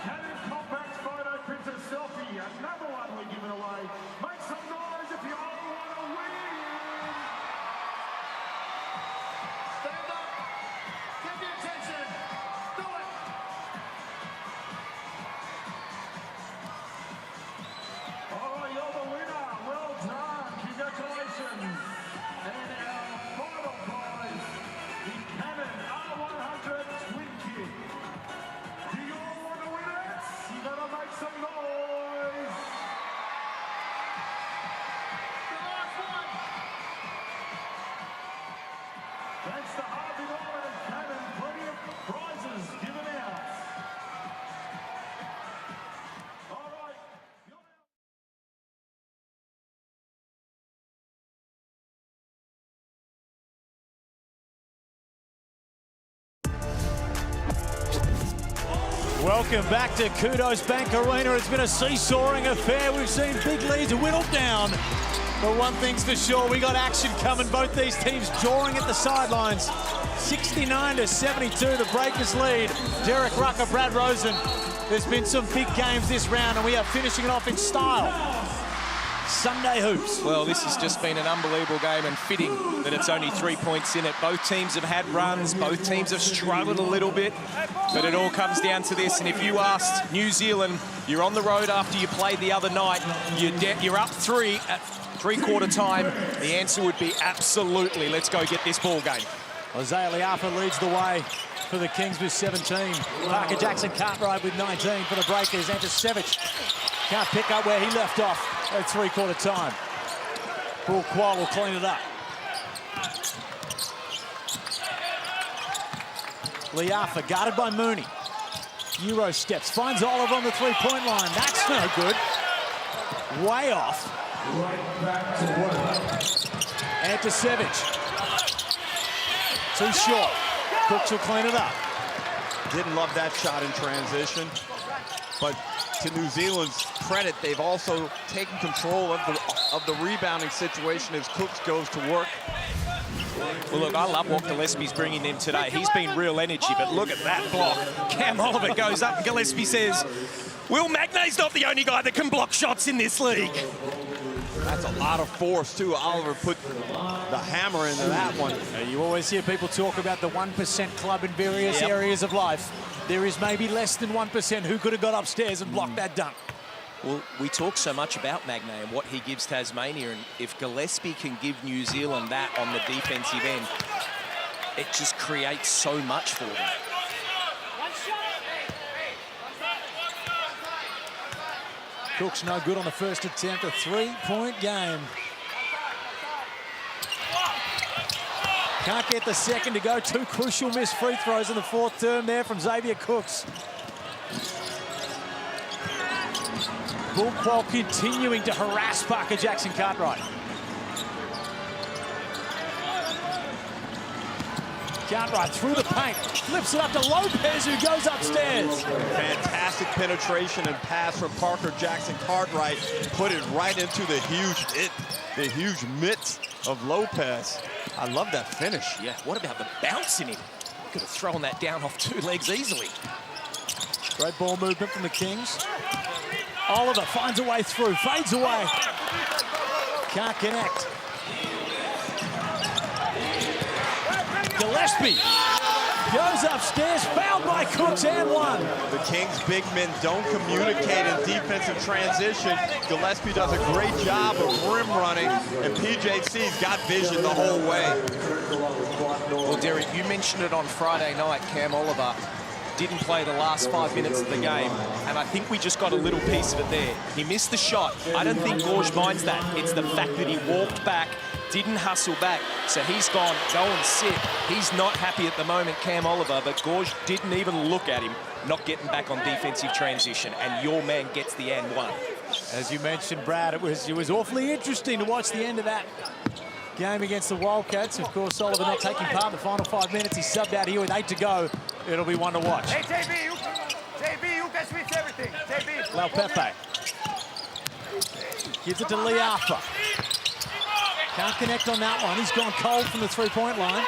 Canon Compact Photo Printer Selfie, another one we're giving away. Make some noise if you all want to win. Stand up. Get the attention. Do it. All right, you're the winner. Well done. Congratulations. And our final prize, the Canon R100 Twin Kit. Do you all want to win it? You gotta make some noise. The last one. Thanks to Harvey Norman and Canon, plenty of prizes given out. All right. Welcome back to Kudos Bank Arena. It's been a seesawing affair. We've seen big leads whittled down. But one thing's for sure, we got action coming. Both these teams jawing at the sidelines. 69-72, the Breakers lead. Derek Rucker, Brad Rosen. There's been some big games this round, and we are finishing it off in style. Sunday hoops. Well, this has just been an unbelievable game, and fitting that it's only 3 points in it. Both teams have had runs, both teams have struggled a little bit, but it all comes down to this. And if you asked New Zealand, you're on the road after you played the other night, you're up 3 at three-quarter time, the answer would be absolutely. Let's go get this ball game. Isaiah Liafa leads the way for the Kings with 17. Parker Jackson-Cartwright with 19 for the Breakers. Anticevic can't pick up where he left off at three-quarter time. Bull Qual will clean it up. Liafa guarded by Mooney. Euro steps, finds Oliver on the three-point line. That's no good. Way off. Anticevic. Too short. Cooks will clean it up. Didn't love that shot in transition, but to New Zealand's credit, they've also taken control of the rebounding situation as Cooks goes to work. Well, look, I love what Gillespie's bringing them today. He's been real energy, but look at that block. Cam Oliver goes up and Gillespie says, Will Magna's not the only guy that can block shots in this league. That's a lot of force, too. Oliver put the hammer into that one. You always hear people talk about the 1% club in various areas of life. There is maybe less than 1% who could have got upstairs and blocked that dunk. Well, we talk so much about Magna and what he gives Tasmania, and if Gillespie can give New Zealand that on the defensive end, it just creates so much for them. Cook's no good on the first attempt, a three-point game. Can't get the second to go. Two crucial missed free throws in the fourth term there from Xavier Cooks. Bull Qual continuing to harass Parker Jackson-Cartwright. Cartwright through the paint, flips it up to Lopez, who goes upstairs. Fantastic penetration and pass from Parker Jackson-Cartwright. Put it right into the huge mitts of Lopez. I love that finish. Yeah, what about the bounce in him? Could have thrown that down off 2 legs easily. Great ball movement from the Kings. Oliver finds a way through, fades away. Can't connect. Gillespie goes upstairs, fouled by Cooks and one. The Kings' big men don't communicate in defensive transition. Gillespie does a great job of rim running, and PJC's got vision the whole way. Well, Derek, you mentioned it on Friday night. Cam Oliver didn't play the last 5 minutes of the game, and I think we just got a little piece of it there. He missed the shot. I don't think Gorge minds that. It's the fact that he walked back, didn't hustle back, so he's gone, go and sit. He's not happy at the moment, Cam Oliver, but Gorge didn't even look at him, not getting back on defensive transition, and your man gets the and one. As you mentioned, Brad, it was awfully interesting to watch the end of that game against the Wildcats. Of course, Oliver not taking part in the final 5 minutes. He's subbed out here with 8 to go. It'll be one to watch. Hey, JB, you can switch everything. JB. Lau Pepe gives it to Liafa. Can't connect on that one. He's gone cold from the three-point line.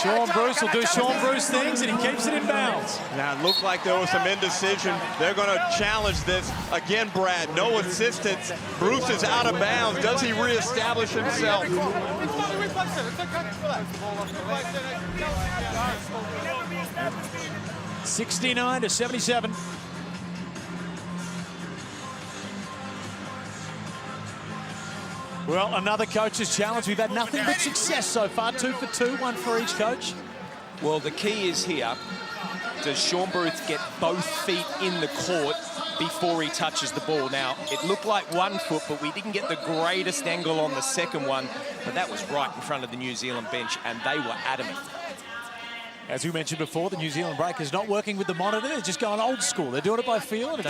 Sean Bruce will do Sean Bruce things, and he keeps it in bounds. Now, it looked like there was some indecision. They're going to challenge this. Again, Brad, no assistance. Bruce is out of bounds. Does he reestablish himself? 69-77. Well, another coach's challenge. We've had nothing but success so far. 2 for 2, 1 for each coach. Well, the key is here. Does Sean Bruce get both feet in the court before he touches the ball? Now, it looked like 1 foot, but we didn't get the greatest angle on the second one. But that was right in front of the New Zealand bench, and they were adamant. As we mentioned before, the New Zealand Breakers not working with the monitor. They're just going old school. They're doing it by feel. And if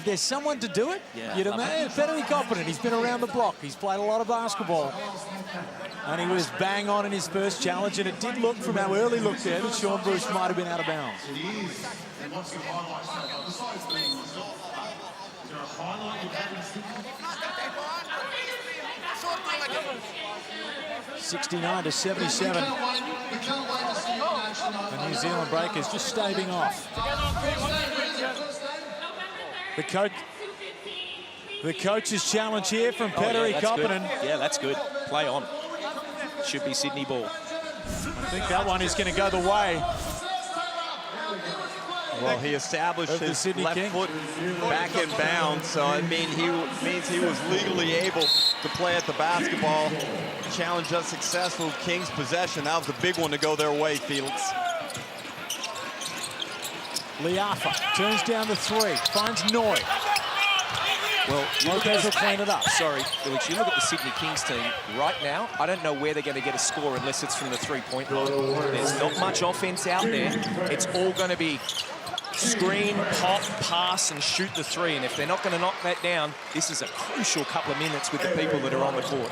there's someone to do it, you'd imagine better be confident. He's been around the block. He's played a lot of basketball. And he was bang on in his first challenge. And it did look from our early look there that Sean Bruce might have been out of bounds. 69-77. The New Zealand Breakers just staving off. The coach's challenge here from Petteri Koppinen. Yeah, that's good. Play on. Should be Sydney ball. I think that one is going to go the way. Well, he established his left foot back in bounds, so it means he was legally able to play at the basketball. Challenge unsuccessful. Kings possession. That was the big one to go their way, Felix. Liafa turns down the 3, finds Noy. Well, Lopez will clean it up. Sorry, Felix, you look at the Sydney Kings team right now. I don't know where they're going to get a score unless it's from the three-point line. There's not much offense out there. It's all going to be screen, pop, pass, and shoot the 3. And if they're not going to knock that down, this is a crucial couple of minutes with the people that are on the court.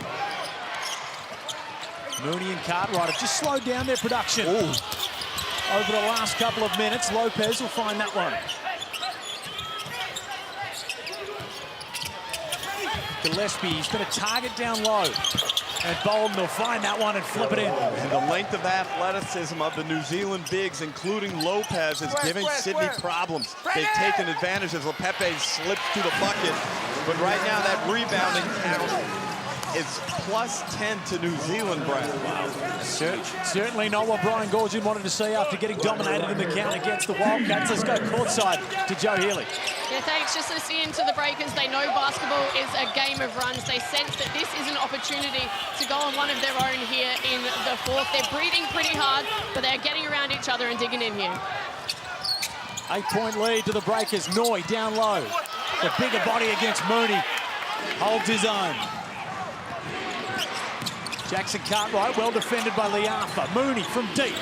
Mooney and Cartwright have just slowed down their production. Over the last couple of minutes. Lopez will find that one. Gillespie's going to target down low. And Bolden will find that one and flip it in. And the length of athleticism of the New Zealand bigs, including Lopez, is giving Sydney problems. They've taken advantage as Lepepe slips to the bucket. But right now, that rebounding count is +10 to New Zealand, Brad. Certainly not what Brian Goorjian wanted to see after getting dominated in the count against the Wildcats. Let's go courtside to Joe Healy. Yeah, thanks. Just listening to the Breakers, they know basketball is a game of runs. They sense that this is an opportunity to go on one of their own here in the 4th. They're breathing pretty hard, but they're getting around each other and digging in here. 8-point lead to the Breakers. Noy down low. The bigger body against Mooney. Holds his own. Jackson-Cartwright, well defended by Liafa. Mooney from deep.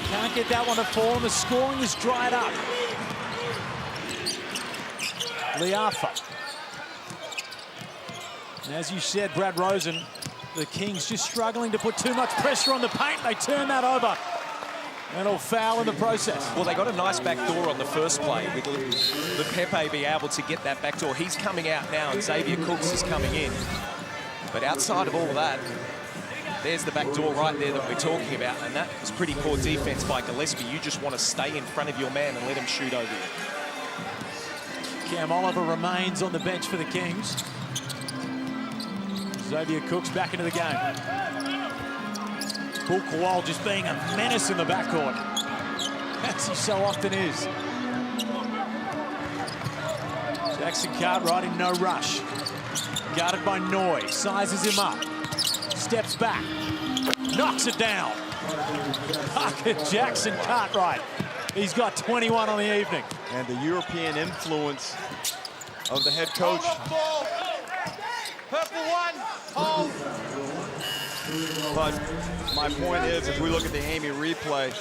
Can't get that one to fall, and the scoring is dried up. Liafa. And as you said, Brad Rosen, the Kings just struggling to put too much pressure on the paint. They turn that over. And it'll foul in the process. Well, they got a nice back door on the first play with the Pepe be able to get that back door. He's coming out now, and Xavier Cooks is coming in. But outside of all of that, there's the back door right there that we're talking about, and that was pretty poor defense by Gillespie. You just want to stay in front of your man and let him shoot over you. Cam Oliver remains on the bench for the Kings. Xavier Cooks back into the game. Paul Kowal just being a menace in the backcourt, as he so often is. Jackson-Cartwright in no rush. Guarded by Noy, sizes him up, steps back, knocks it down. Look at Jackson-Cartwright. He's got 21 on the evening. And the European influence of the head coach. Purple 1, hold. But my point is, as we look at the Amy replay,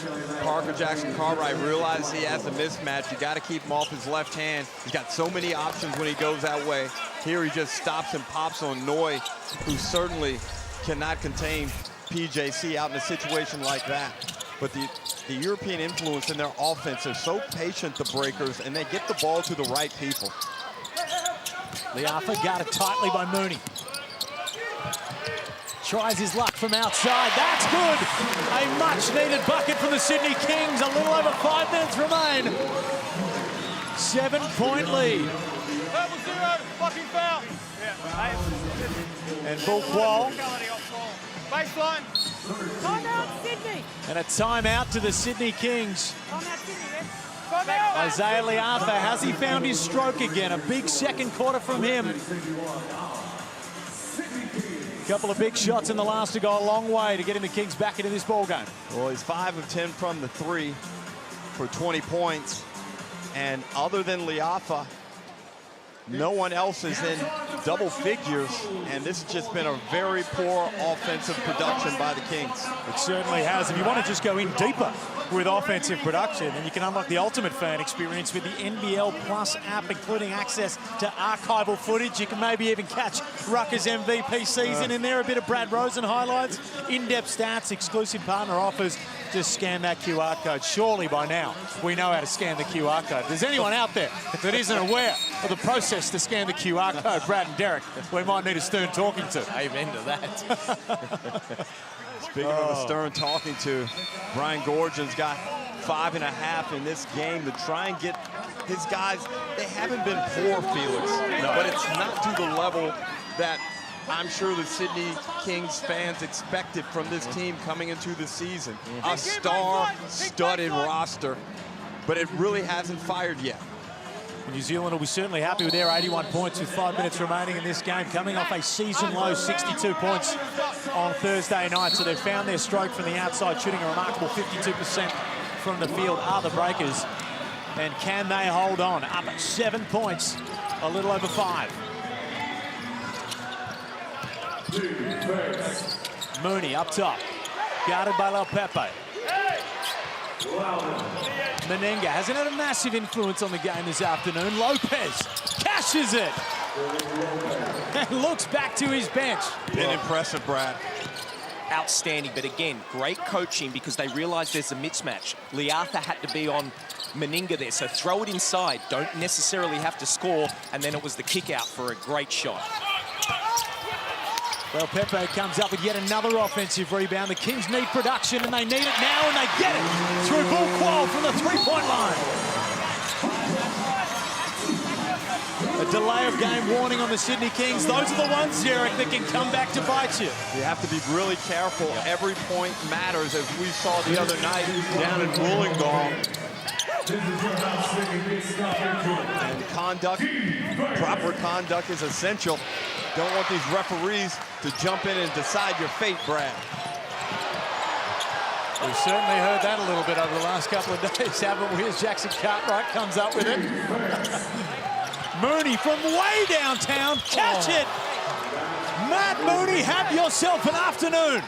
Parker Jackson-Cartwright realizes he has a mismatch. You got to keep him off his left hand. He's got so many options when he goes that way. Here he just stops and pops on Noy, who certainly cannot contain PJC out in a situation like that. But the European influence in their offense, they're so patient, the Breakers, and they get the ball to the right people. Liafa guarded tightly by Mooney. tries his luck from outside. That's good. A much-needed bucket from the Sydney Kings. A little over 5 minutes remain. 7-point lead. Purple 0, fucking foul. And Bullquall. Baseline. Timeout, Sydney. And a timeout to the Sydney Kings. Timeout, Sydney, yes. Isaiah Liafa, has he found his stroke again? A big second quarter from him. A couple of big shots in the last to go a long way to getting the Kings back into this ball game. Well, he's 5 of 10 from the three for 20 points. And other than Liafa, no one else is in double figures, and this has just been a very poor offensive production by the Kings. It certainly has. If you want to just go in deeper with offensive production, then you can unlock the ultimate fan experience with the NBL Plus app, including access to archival footage. You can maybe even catch Rucker's MVP season in there, a bit of Brad Rosen highlights, in-depth stats, exclusive partner offers. Just scan that QR code. Surely by now we know how to scan the QR code. If there's anyone out there that isn't aware of the process to scan the QR code, Brad and Derek, we might need a stern talking to. Amen to that. Speaking of a stern talking to, Brian Gorgin's got 5.5 in this game to try and get his guys. They haven't been poor, Felix, but it's not to the level that I'm sure the Sydney Kings fans expected from this team coming into the season. A star-studded roster, but it really hasn't fired yet. New Zealand will be certainly happy with their 81 points with 5 minutes remaining in this game, coming off a season-low 62 points on Thursday night. So they've found their stroke from the outside, shooting a remarkable 52% from the field are the Breakers. And can they hold on? Up at 7 points, a little over 5. Mooney up top, guarded by Le'Pepe. Meninga hasn't had a massive influence on the game this afternoon. Lopez cashes it and looks back to his bench. Been impressive, Brad. Outstanding, but again, great coaching because they realized there's a mismatch. Liafa had to be on Meninga there, so throw it inside. Don't necessarily have to score, and then it was the kick out for a great shot. Well, Pepe comes up with yet another offensive rebound. The Kings need production, and they need it now, and they get it through Bullquall from the three-point line. A delay of game warning on the Sydney Kings. Those are the ones, Derek, that can come back to bite you. You have to be really careful. Every point matters, as we saw the other night down in Wollongong. And conduct, proper conduct is essential. Don't want these referees to jump in and decide your fate, Brad. We've certainly heard that a little bit over the last couple of days, haven't we? As Jackson-Cartwright comes up with it. Mooney from way downtown, catch it! Matt Mooney, have yourself an afternoon.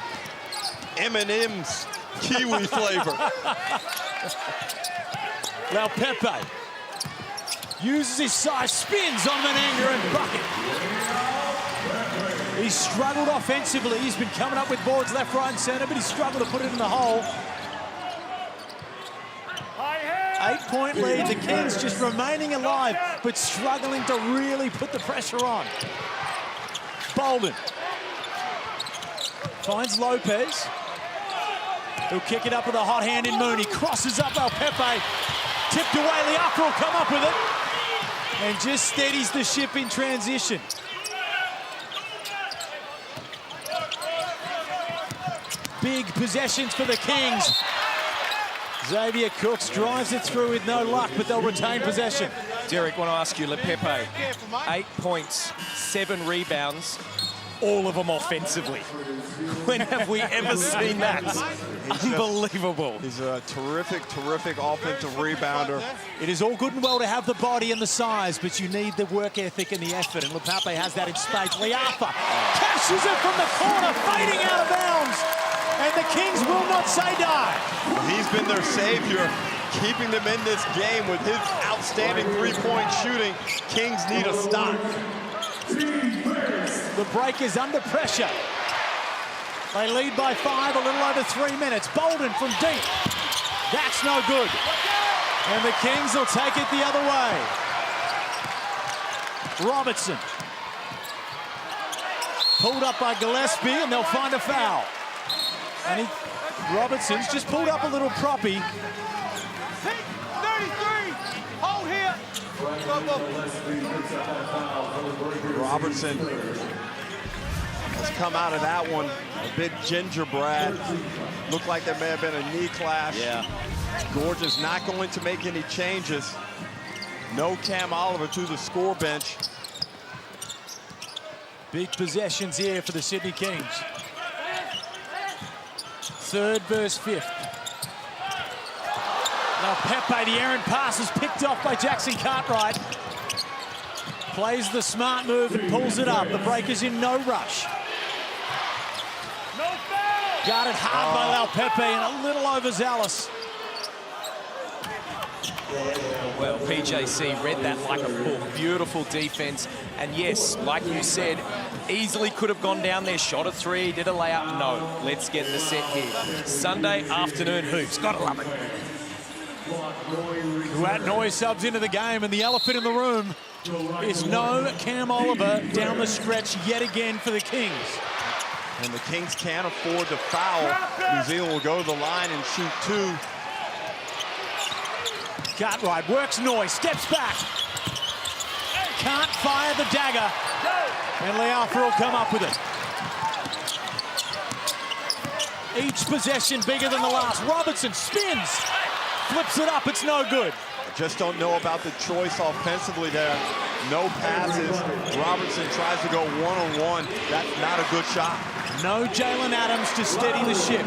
M&M's kiwi flavor. Le'Pepe uses his size, spins on Meninga and bucket. He's struggled offensively. He's been coming up with boards left, right, and center, but he's struggled to put it in the hole. 8-point lead. The Kings just remaining alive, but struggling to really put the pressure on. Bolden finds Lopez. He'll kick it up with a hot hand in Mooney. Crosses up Le'Pepe. Tipped away. Liafa will come up with it. And just steadies the ship in transition. Big possessions for the Kings. Xavier Cooks drives it through with no luck, but they'll retain possession. Derek, want to ask you, Le'Pepe, 8 points, 7 rebounds, all of them offensively. When have we ever seen that? Unbelievable. He's a terrific offensive rebounder. It is all good and well to have the body and the size, but you need the work ethic and the effort, and Le'Pepe has that in spades. Liafa cashes it from the corner, fading out of bounds, and the Kings will not say die. He's been their savior, keeping them in this game with his outstanding three-point shooting. Kings need a stop. The Breakers under pressure. They lead by 5, a little over 3 minutes. Bolden from deep. That's no good. And the Kings will take it the other way. Robertson pulled up by Gillespie, and they'll find a foul. And Robertson's just pulled up a little proppy. 33, hold here. Robertson has come out of that one a bit gingerbread. Looked like there may have been a knee clash. Yeah. Gorge is not going to make any changes. No Cam Oliver to the score bench. Big possessions here for the Sydney Kings. Third versus fifth. Now Pepe, the errant pass is picked off by Jackson-Cartwright. Plays the smart move and pulls it up. The Breakers in no rush. Guarded hard by Lau Pepe and a little overzealous. Well, PJC read that like a book. Beautiful defense. And yes, like you said, easily could have gone down there, shot a three, did a layup. No, let's get the set here. Sunday afternoon hoops. Gotta love it. Noy subs into the game, and the elephant in the room is no Cam Oliver down the stretch yet again for the Kings. And the Kings can't afford to foul. New Zealand will go to the line and shoot two. Cartwright works Noy, steps back. Can't fire the dagger. And Lealfa will come up with it. Each possession bigger than the last. Robertson spins. Flips it up, it's no good. I just don't know about the choice offensively there. No passes. Robertson tries to go one-on-one. That's not a good shot. No Jalen Adams to steady the ship.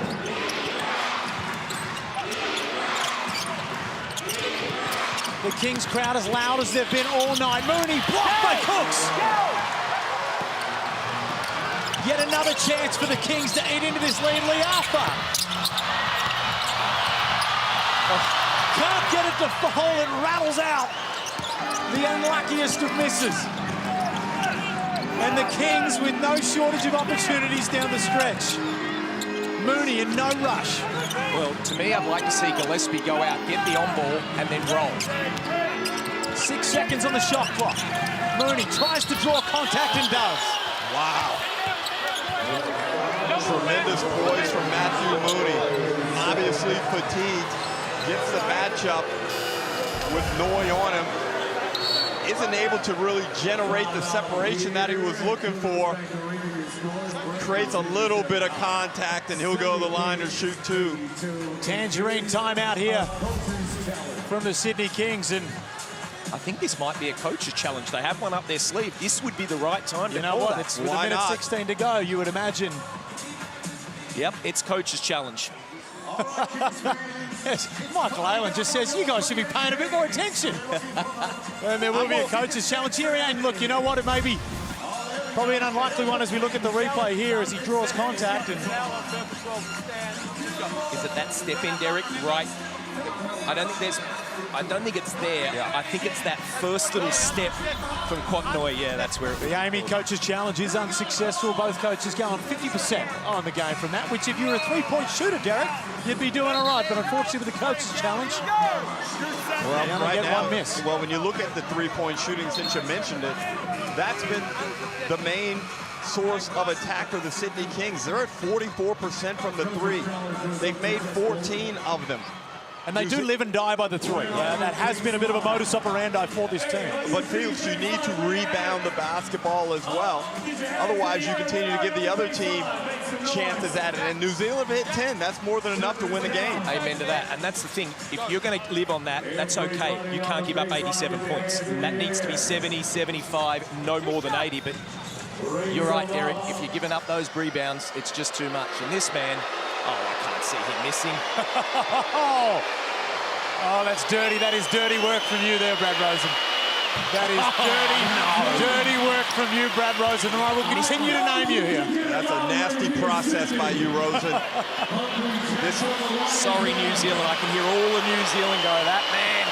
The Kings crowd as loud as they've been all night. Mooney blocked by Cooks. Yet another chance for the Kings to eat into this lead. Lealfa. Can't get it to fall, it rattles out. The unluckiest of misses. And the Kings with no shortage of opportunities down the stretch. Mooney in no rush. Well, to me, I'd like to see Gillespie go out, get the on-ball, and then roll. 6 seconds on the shot clock. Mooney tries to draw contact and does. Wow. Tremendous poise from Matthew Mooney. Obviously fatigued. Gets the matchup with Noy on him. Isn't able to really generate the separation that he was looking for. Creates a little bit of contact, and he'll go to the line and shoot two. Tangerine timeout here from the Sydney Kings. And I think this might be a coach's challenge. They have one up their sleeve. This would be the right time to call that. It's with a minute 16 to go, you would imagine. Yep, it's coach's challenge. Yes, Michael Aylen just says, you guys should be paying a bit more attention. And there will be a coach's challenge here. And look, you know what? It may be probably an unlikely one as we look at the replay here as he draws contact. And is it that step in, Derek? Right. I don't think it's there. Yeah. I think it's that first little step from Quatnoy. Yeah, that's where the Amy coach's challenge is unsuccessful. Both coaches go on 50% on the game from that, which if you're a three-point shooter, Derek, you'd be doing all right. But unfortunately with the coach's challenge, well, you only get one miss. Well, when you look at the three-point shooting, since you mentioned it, that's been the main source of attack for the Sydney Kings. They're at 44% from the three. They've made 14 of them. And they do live and die by the three. That has been a bit of a modus operandi for this team. But Fields, you need to rebound the basketball as well. Otherwise, you continue to give the other team chances at it. And New Zealand hit 10. That's more than enough to win the game. Amen to that. And that's the thing. If you're going to live on that, that's okay. You can't give up 87 points. That needs to be 70, 75, no more than 80. But you're right, Derek. If you're giving up those rebounds, it's just too much. And this man, oh, I can't see him missing. Oh, that's dirty. That is dirty work from you there, Brad Rosen. That is dirty work from you, Brad Rosen. And I will continue to name you here. That's a nasty process by you, Rosen. Sorry, New Zealand. I can hear all of New Zealand go, that man.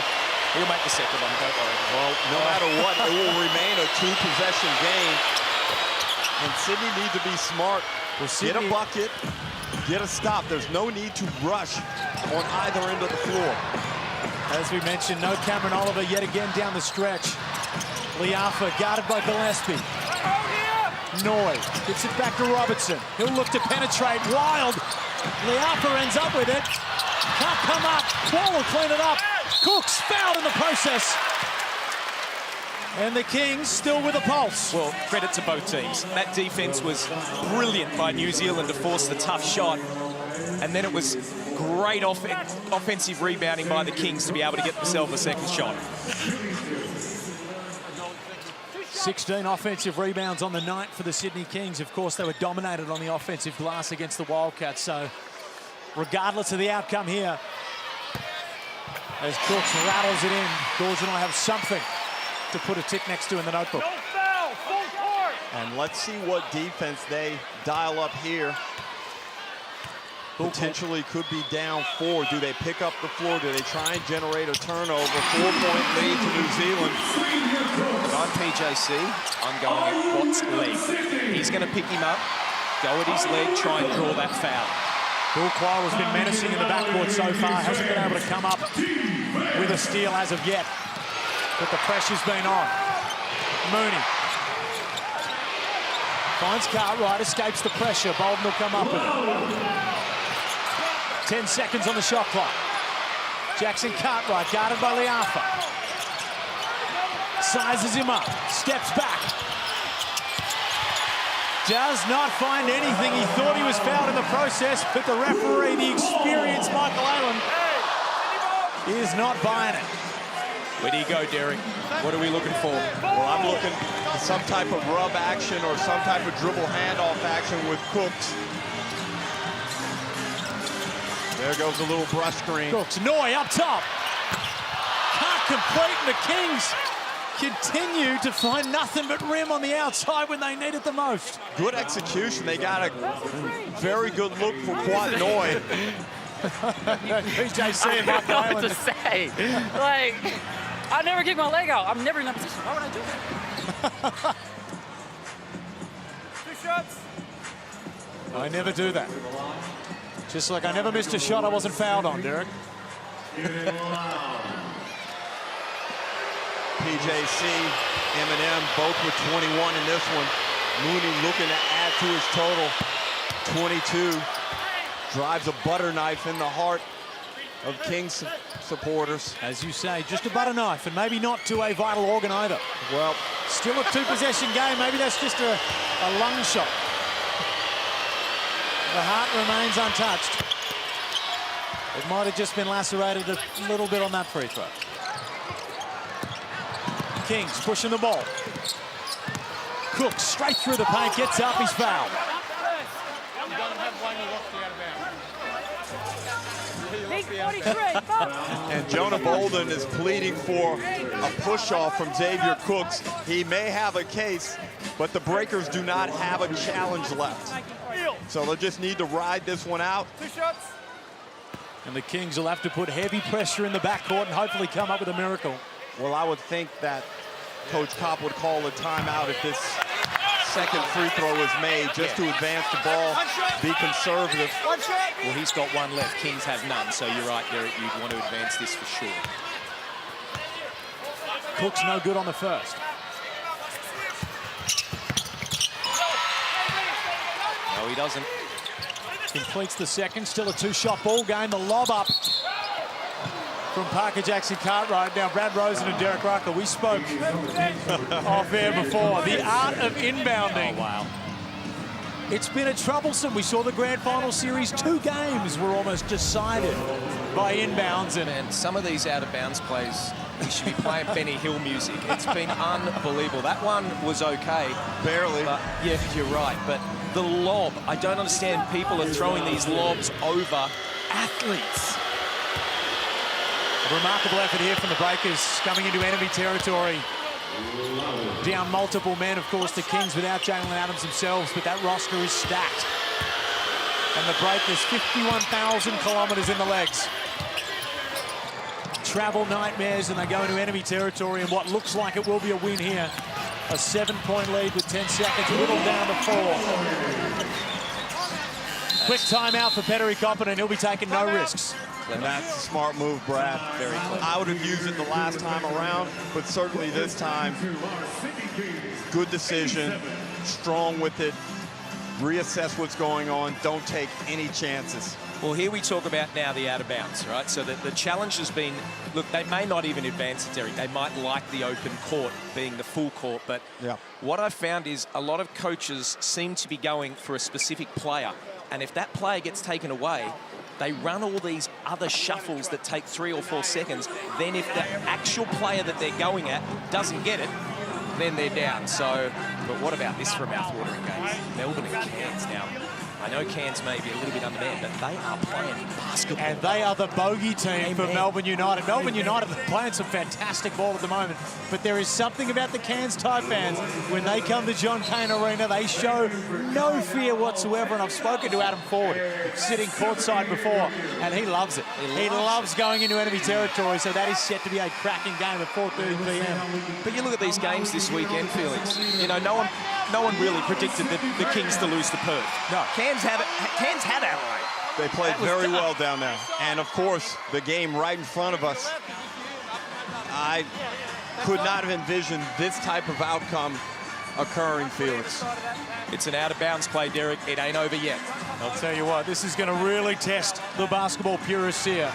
He'll make the second one, don't worry. Well, no matter what, it will remain a two-possession game. And Sydney needs to be smart. Get a bucket, get a stop. There's no need to rush on either end of the floor. As we mentioned, no Cameron Oliver yet again down the stretch. Lealfa guarded by Gillespie. Noy gets it back to Robertson. He'll look to penetrate. Wild. Leapa ends up with it. Can't come up. Ball will clean it up. Cooks fouled in the process. And the Kings still with a pulse. Well, credit to both teams. That defense was brilliant by New Zealand to force the tough shot. And then it was great offensive rebounding by the Kings to be able to get themselves a second shot. 16 offensive rebounds on the night for the Sydney Kings. Of course, they were dominated on the offensive glass against the Wildcats. So regardless of the outcome here, as Cooks rattles it in, Gauge and I have something to put a tick next to in the notebook. No foul, full court. And let's see what defense they dial up here. Potentially could be down 4. Do they pick up the floor? Do they try and generate a turnover? 4-point lead to New Zealand. If I'm PJC, I'm going at Watt's leg. He's going to pick him up, go at his leg, try and draw that foul. Bill Quire has been menacing in the backcourt so far. Hasn't been able to come up with a steal as of yet. But the pressure's been on. Mooney finds Cartwright, escapes the pressure. Bolden will come up with it. 10 seconds on the shot clock. Jackson-Cartwright guarded by Leapa. Sizes him up, steps back. Does not find anything. He thought he was fouled in the process, but the referee, the experienced Michael Allen, is not buying it. Where do you go, Derek? What are we looking for? Well, I'm looking for some type of rub action or some type of dribble handoff action with Cooks. There goes a little brush screen. Cooks, Noy up top. Can't complete, and the Kings continue to find nothing but rim on the outside when they need it the most. Good execution. They got a very good look for Quat Noy. PJC and I don't Michael know what Allen. to say. Like, I never kick my leg out. I'm never in that position. Why would I do that? 2 shots. I never do that. Just like I never missed a shot I wasn't fouled on, Derek. PJC, M&M, both with 21 in this one. Mooney looking to add to his total. 22. Drives a butter knife in the heart of Kings supporters. As you say, just a butter knife, and maybe not to a vital organ either. Well, still a 2-possession game. Maybe that's just a lung shot. The heart remains untouched. It might have just been lacerated a little bit on that free throw. Kings pushing the ball. Cooks straight through the paint, gets up, he's fouled. And Jonah Bolden is pleading for a push-off from Xavier Cooks. He may have a case, but the Breakers do not have a challenge left. So they'll just need to ride this one out. 2 shots. And the Kings will have to put heavy pressure in the backcourt and hopefully come up with a miracle. Well, I would think that Coach Kopp would call a timeout if this second free throw is made, just to advance the ball, be conservative. Well, he's got one left. Kings have none, so you're right, Derek. You'd want to advance this for sure. Cook's no good on the first. No, he doesn't. Completes the second, still a 2-shot ball game. The lob up from Parker Jackson-Cartwright. Now, Brad Rosen and Derek Rucker, we spoke off air before. The art of inbounding. Oh, wow. It's been a troublesome. We saw the grand final series. 2 games were almost decided by inbounds. And some of these out-of-bounds plays, we should be playing Benny Hill music. It's been unbelievable. That one was okay. Barely. But, yeah, you're right. But the lob, I don't understand people are throwing these lobs over athletes. A remarkable effort here from the Breakers coming into enemy territory. Down multiple men, of course, the Kings without Jalen Adams themselves, but that roster is stacked. And the Breakers, 51,000 kilometers in the legs. Travel nightmares, and they go into enemy territory, and what looks like it will be a win here. A 7-point lead with 10 seconds, whittled down to 4. Quick timeout for Petteri Koppinen. He'll be taking no risks. And that's a smart move, Brad. Very clear. I would have used it the last time around, but certainly this time, good decision. strong with it, reassess what's going on, don't take any chances. Well, here we talk about now the out of bounds, right? So the challenge has been, look, they may not even advance it, Derek. They might like the open court being the full court, but what I've found is a lot of coaches seem to be going for a specific player, and if that player gets taken away, they run all these other shuffles that take 3 or 4 seconds. Then if the actual player that they're going at doesn't get it, then they're down. So, but what about this for a mouth-watering game? Melbourne and Cairns now. I know Cairns may be a little bit undermanned, but they are playing basketball. And they are the bogey team for Melbourne United. Melbourne United are playing some fantastic ball at the moment, but there is something about the Cairns Tide fans. When they come to John Cain Arena, they show no fear whatsoever, and I've spoken to Adam Ford, sitting courtside before, and he loves it. He loves going into enemy territory, so that is set to be a cracking game at 4:30 p.m. But you look at these games this weekend, Felix, you know, no one really predicted the Kings to lose to Perth. No. Cairns had Adelaide. They played very well down there. And of course, the game right in front of us. I could not have envisioned this type of outcome occurring, Felix. It's an out-of-bounds play, Derek. It ain't over yet. I'll tell you what, this is going to really test the basketball purists here.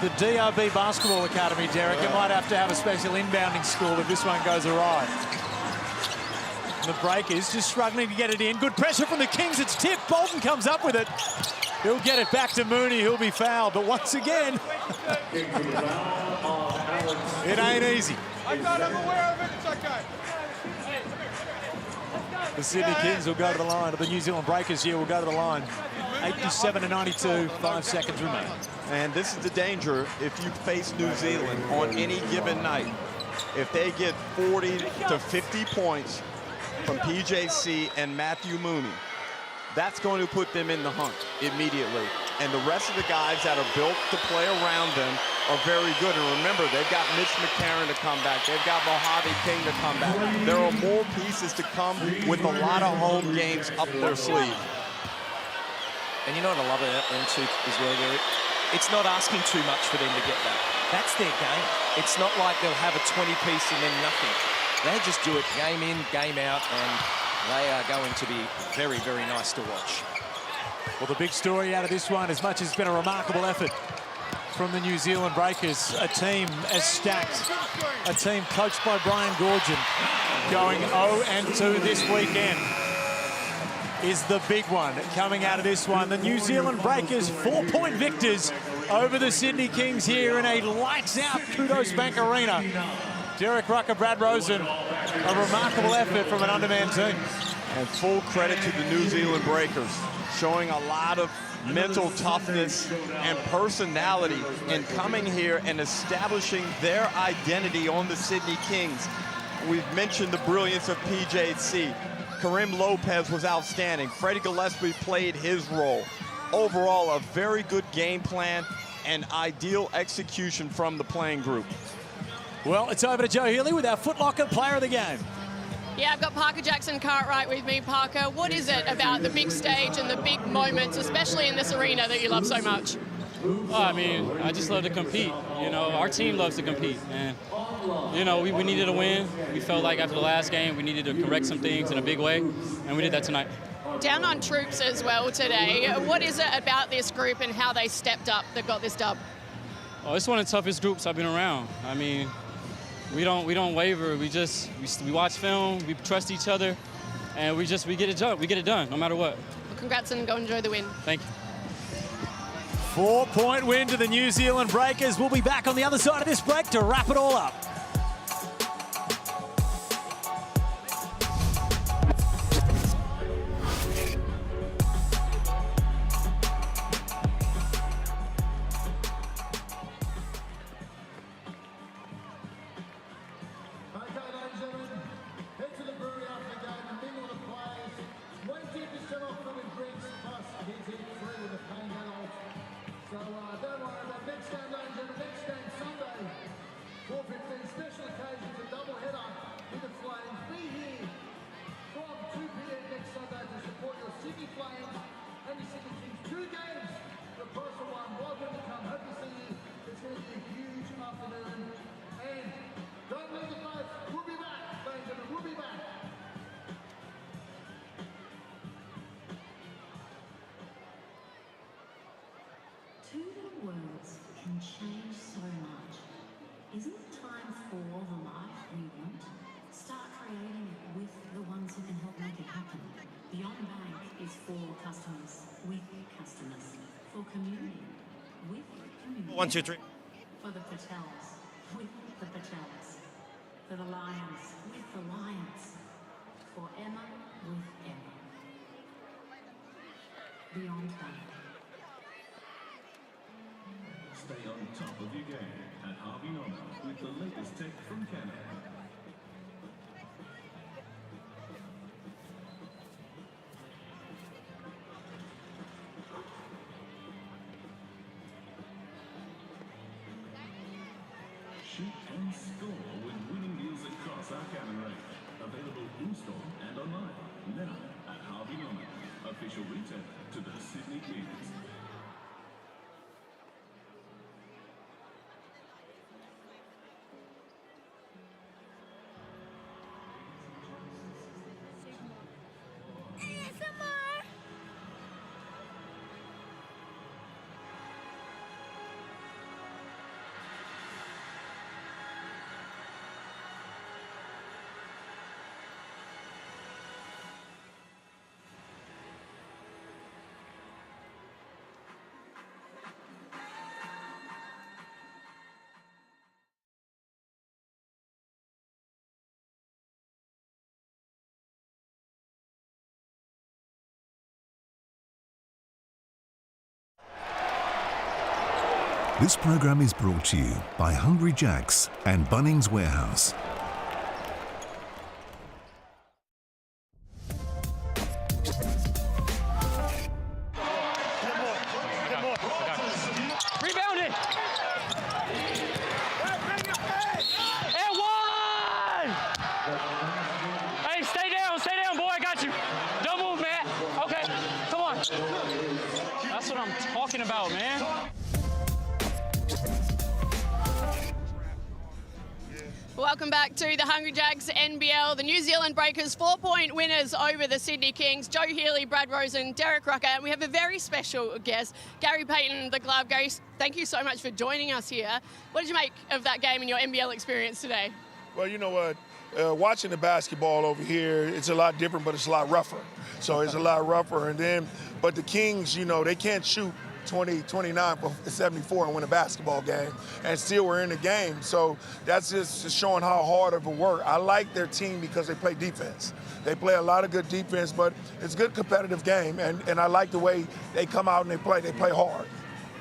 The DRB Basketball Academy, Derek, it might have to have a special inbounding school if this one goes awry. The Breakers just struggling to get it in. Good pressure from the Kings. It's tipped. Bolton comes up with it. He'll get it back to Mooney. He'll be fouled. But once again, it ain't easy. I'm aware of it. It's okay. The Sydney Kings will go to the line. The New Zealand Breakers here will go to the line. 87-92, 5 seconds remain. And this is the danger if you face New Zealand on any given night. If they get 40 to 50 points from PJC and Matthew Mooney, that's going to put them in the hunt immediately. And the rest of the guys that are built to play around them are very good. And remember, they've got Mitch McCarron to come back. They've got Mojave King to come back. There are more pieces to come with a lot of home games up their sleeve. And you know what I love about them too as well, Derek? It's not asking too much for them to get that. That's their game. It's not like they'll have a 20-piece and then nothing. They just do it game in, game out, and they are going to be very, very nice to watch. Well, the big story out of this one, as much as it's been a remarkable effort from the New Zealand Breakers, a team as stacked, a team coached by Brian Gorgon, going 0-2 this weekend, is the big one coming out of this one. The New Zealand Breakers 4-point victors over the Sydney Kings here in a lights-out Kudos Bank Arena. Derek Rucker, Brad Rosen, a remarkable effort from an undermanned team. And full credit to the New Zealand Breakers, showing a lot of mental toughness and personality in coming here and establishing their identity on the Sydney Kings. We've mentioned the brilliance of PJC. Karim Lopez was outstanding. Freddie Gillespie played his role. Overall, a very good game plan and ideal execution from the playing group. Well, it's over to Joe Healy with our Foot Locker player of the game. Yeah, I've got Parker Jackson-Cartwright with me. Parker, what is it about the big stage and the big moments, especially in this arena, that you love so much? Oh, I mean, I just love to compete. You know, our team loves to compete. And, you know, we needed a win. We felt like after the last game, we needed to correct some things in a big way, and we did that tonight. Down on troops as well today. What is it about this group and how they stepped up that got this dub? Oh, it's one of the toughest groups I've been around. I mean, we don't waver. We watch film, we trust each other, and we get it done. We get it done no matter what. Well, congrats and go enjoy the win. Thank you. 4-point win to the New Zealand Breakers. We'll be back on the other side of this break to wrap it all up. So don't worry about next game, ladies and gentlemen. Next game Sunday, 4:15 Two little words can change so much. Isn't it time for the life we want? Start creating it with the ones who can help make it happen. Beyond Bank is for customers, with customers, for community, with community. 1, 2, 3. For the Patels, with the Patels. For the Lions, with the Lions. For Emma, with Emma. Beyond Bank. Stay on top of your game at Harvey Norman with the latest tech from Canada. Shoot and score with winning deals across our Canada range. Available in-store and online. Now at Harvey Norman, official retailer to the Sydney Kings. This program is brought to you by Hungry Jack's and Bunnings Warehouse. Rebounded! And one! Hey, stay down, boy, I got you. Don't move, Matt. Okay, come on. That's what I'm talking about, man. Welcome back to the Hungry Jacks NBL. The New Zealand Breakers 4-point winners over the Sydney Kings. Joe Healy, Brad Rosen, Derek Rucker, and we have a very special guest, Gary Payton, the glove. Gary, thank you so much for joining us here. What did you make of that game and your NBL experience today? Well, you know what? Watching the basketball over here, it's a lot different, but it's a lot rougher. So it's a lot rougher. But the Kings, you know, they can't shoot 29 for 74 and win a basketball game, and still we're in the game. So that's just showing how hard of a work. I like their team because they play defense. They play a lot of good defense, but it's a good competitive game, and I like the way they come out and they play hard.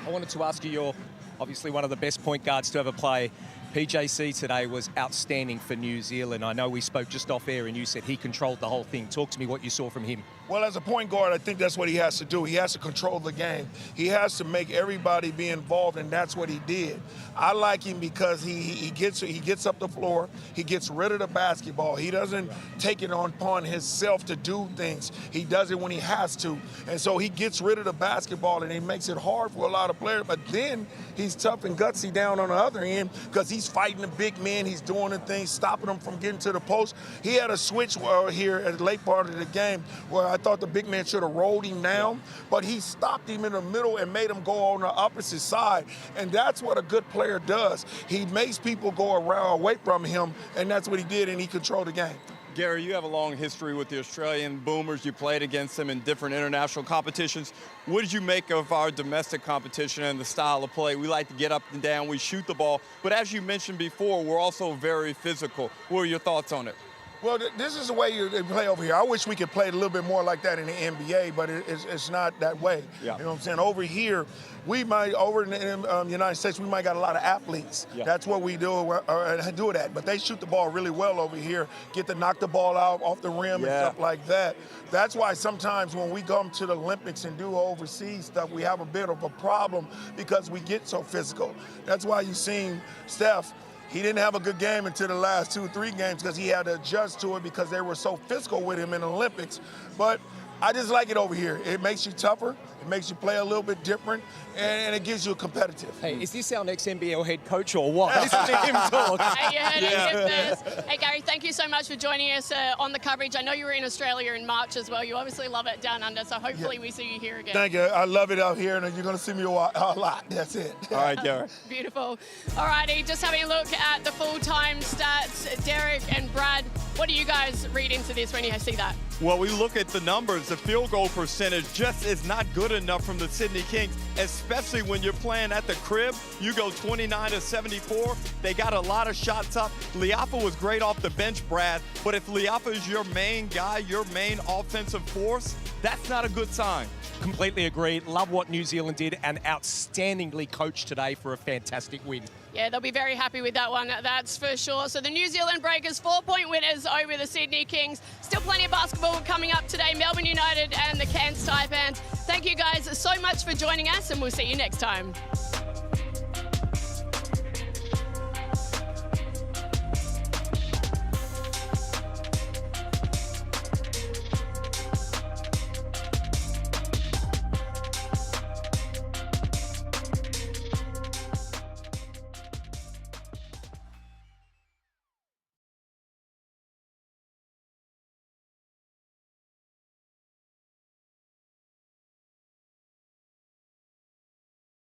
I wanted to ask you, you're obviously one of the best point guards to ever play. PJC today was outstanding for New Zealand. I know we spoke just off air and you said he controlled the whole thing. Talk to me what you saw from him. Well, as a point guard, I think that's what he has to do. He has to control the game. He has to make everybody be involved, and that's what he did. I like him because he gets up the floor. He gets rid of the basketball. He doesn't take it upon himself to do things. He does it when he has to. And so he gets rid of the basketball, and he makes it hard for a lot of players. But then he's tough and gutsy down on the other end because he's fighting the big men. He's doing the things, stopping them from getting to the post. He had a switch here at the late part of the game where I thought the big man should have rolled him down, but he stopped him in the middle and made him go on the opposite side. And that's what a good player does. He makes people go away from him, and that's what he did, and he controlled the game. Gary, you have a long history with the Australian Boomers. You played against them in different international competitions. What did you make of our domestic competition and the style of play? We like to get up and down, we shoot the ball, but as you mentioned before, we're also very physical. What are your thoughts on it? Well, this is the way they play over here. I wish we could play it a little bit more like that in the NBA, but it's not that way. Yeah. You know what I'm saying? Over here, we might, over in the United States, we might got a lot of athletes. Yeah. That's what we do it at. But they shoot the ball really well over here, get to knock the ball out off the rim and stuff like that. That's why sometimes when we come to the Olympics and do overseas stuff, we have a bit of a problem because we get so physical. That's why you've seen Steph. He didn't have a good game until the last 2-3 games because he had to adjust to it because they were so physical with him in the Olympics. But I just like it over here. It makes you tougher. It makes you play a little bit different, and it gives you a competitive. Hey, is this our next NBL head coach or what? Listen to him talk. Hey, you heard it here first. Hey, Gary, thank you so much for joining us on the coverage. I know you were in Australia in March as well. You obviously love it down under, so hopefully we see you here again. Thank you. I love it out here, and you're going to see me a lot. That's it. All right, Gary. Beautiful. All righty, just having a look at the full-time stats. Derek and Brad, what do you guys read into this when you see that? Well, we look at the numbers. The field goal percentage just is not good enough from the Sydney Kings, especially when you're playing at the crib. You go 29 to 74. They got a lot of shots up. Liafa was great off the bench, Brad, but if Liafa is your main guy, your main offensive force, that's not a good sign. Completely agree. Love what New Zealand did and outstandingly coached today for a fantastic win. Yeah, they'll be very happy with that one, that's for sure. So the New Zealand Breakers 4-point winners over the Sydney Kings. Still plenty of basketball coming up today. Melbourne United and the Cairns Taipans. Thank you guys so much for joining us, and we'll see you next time.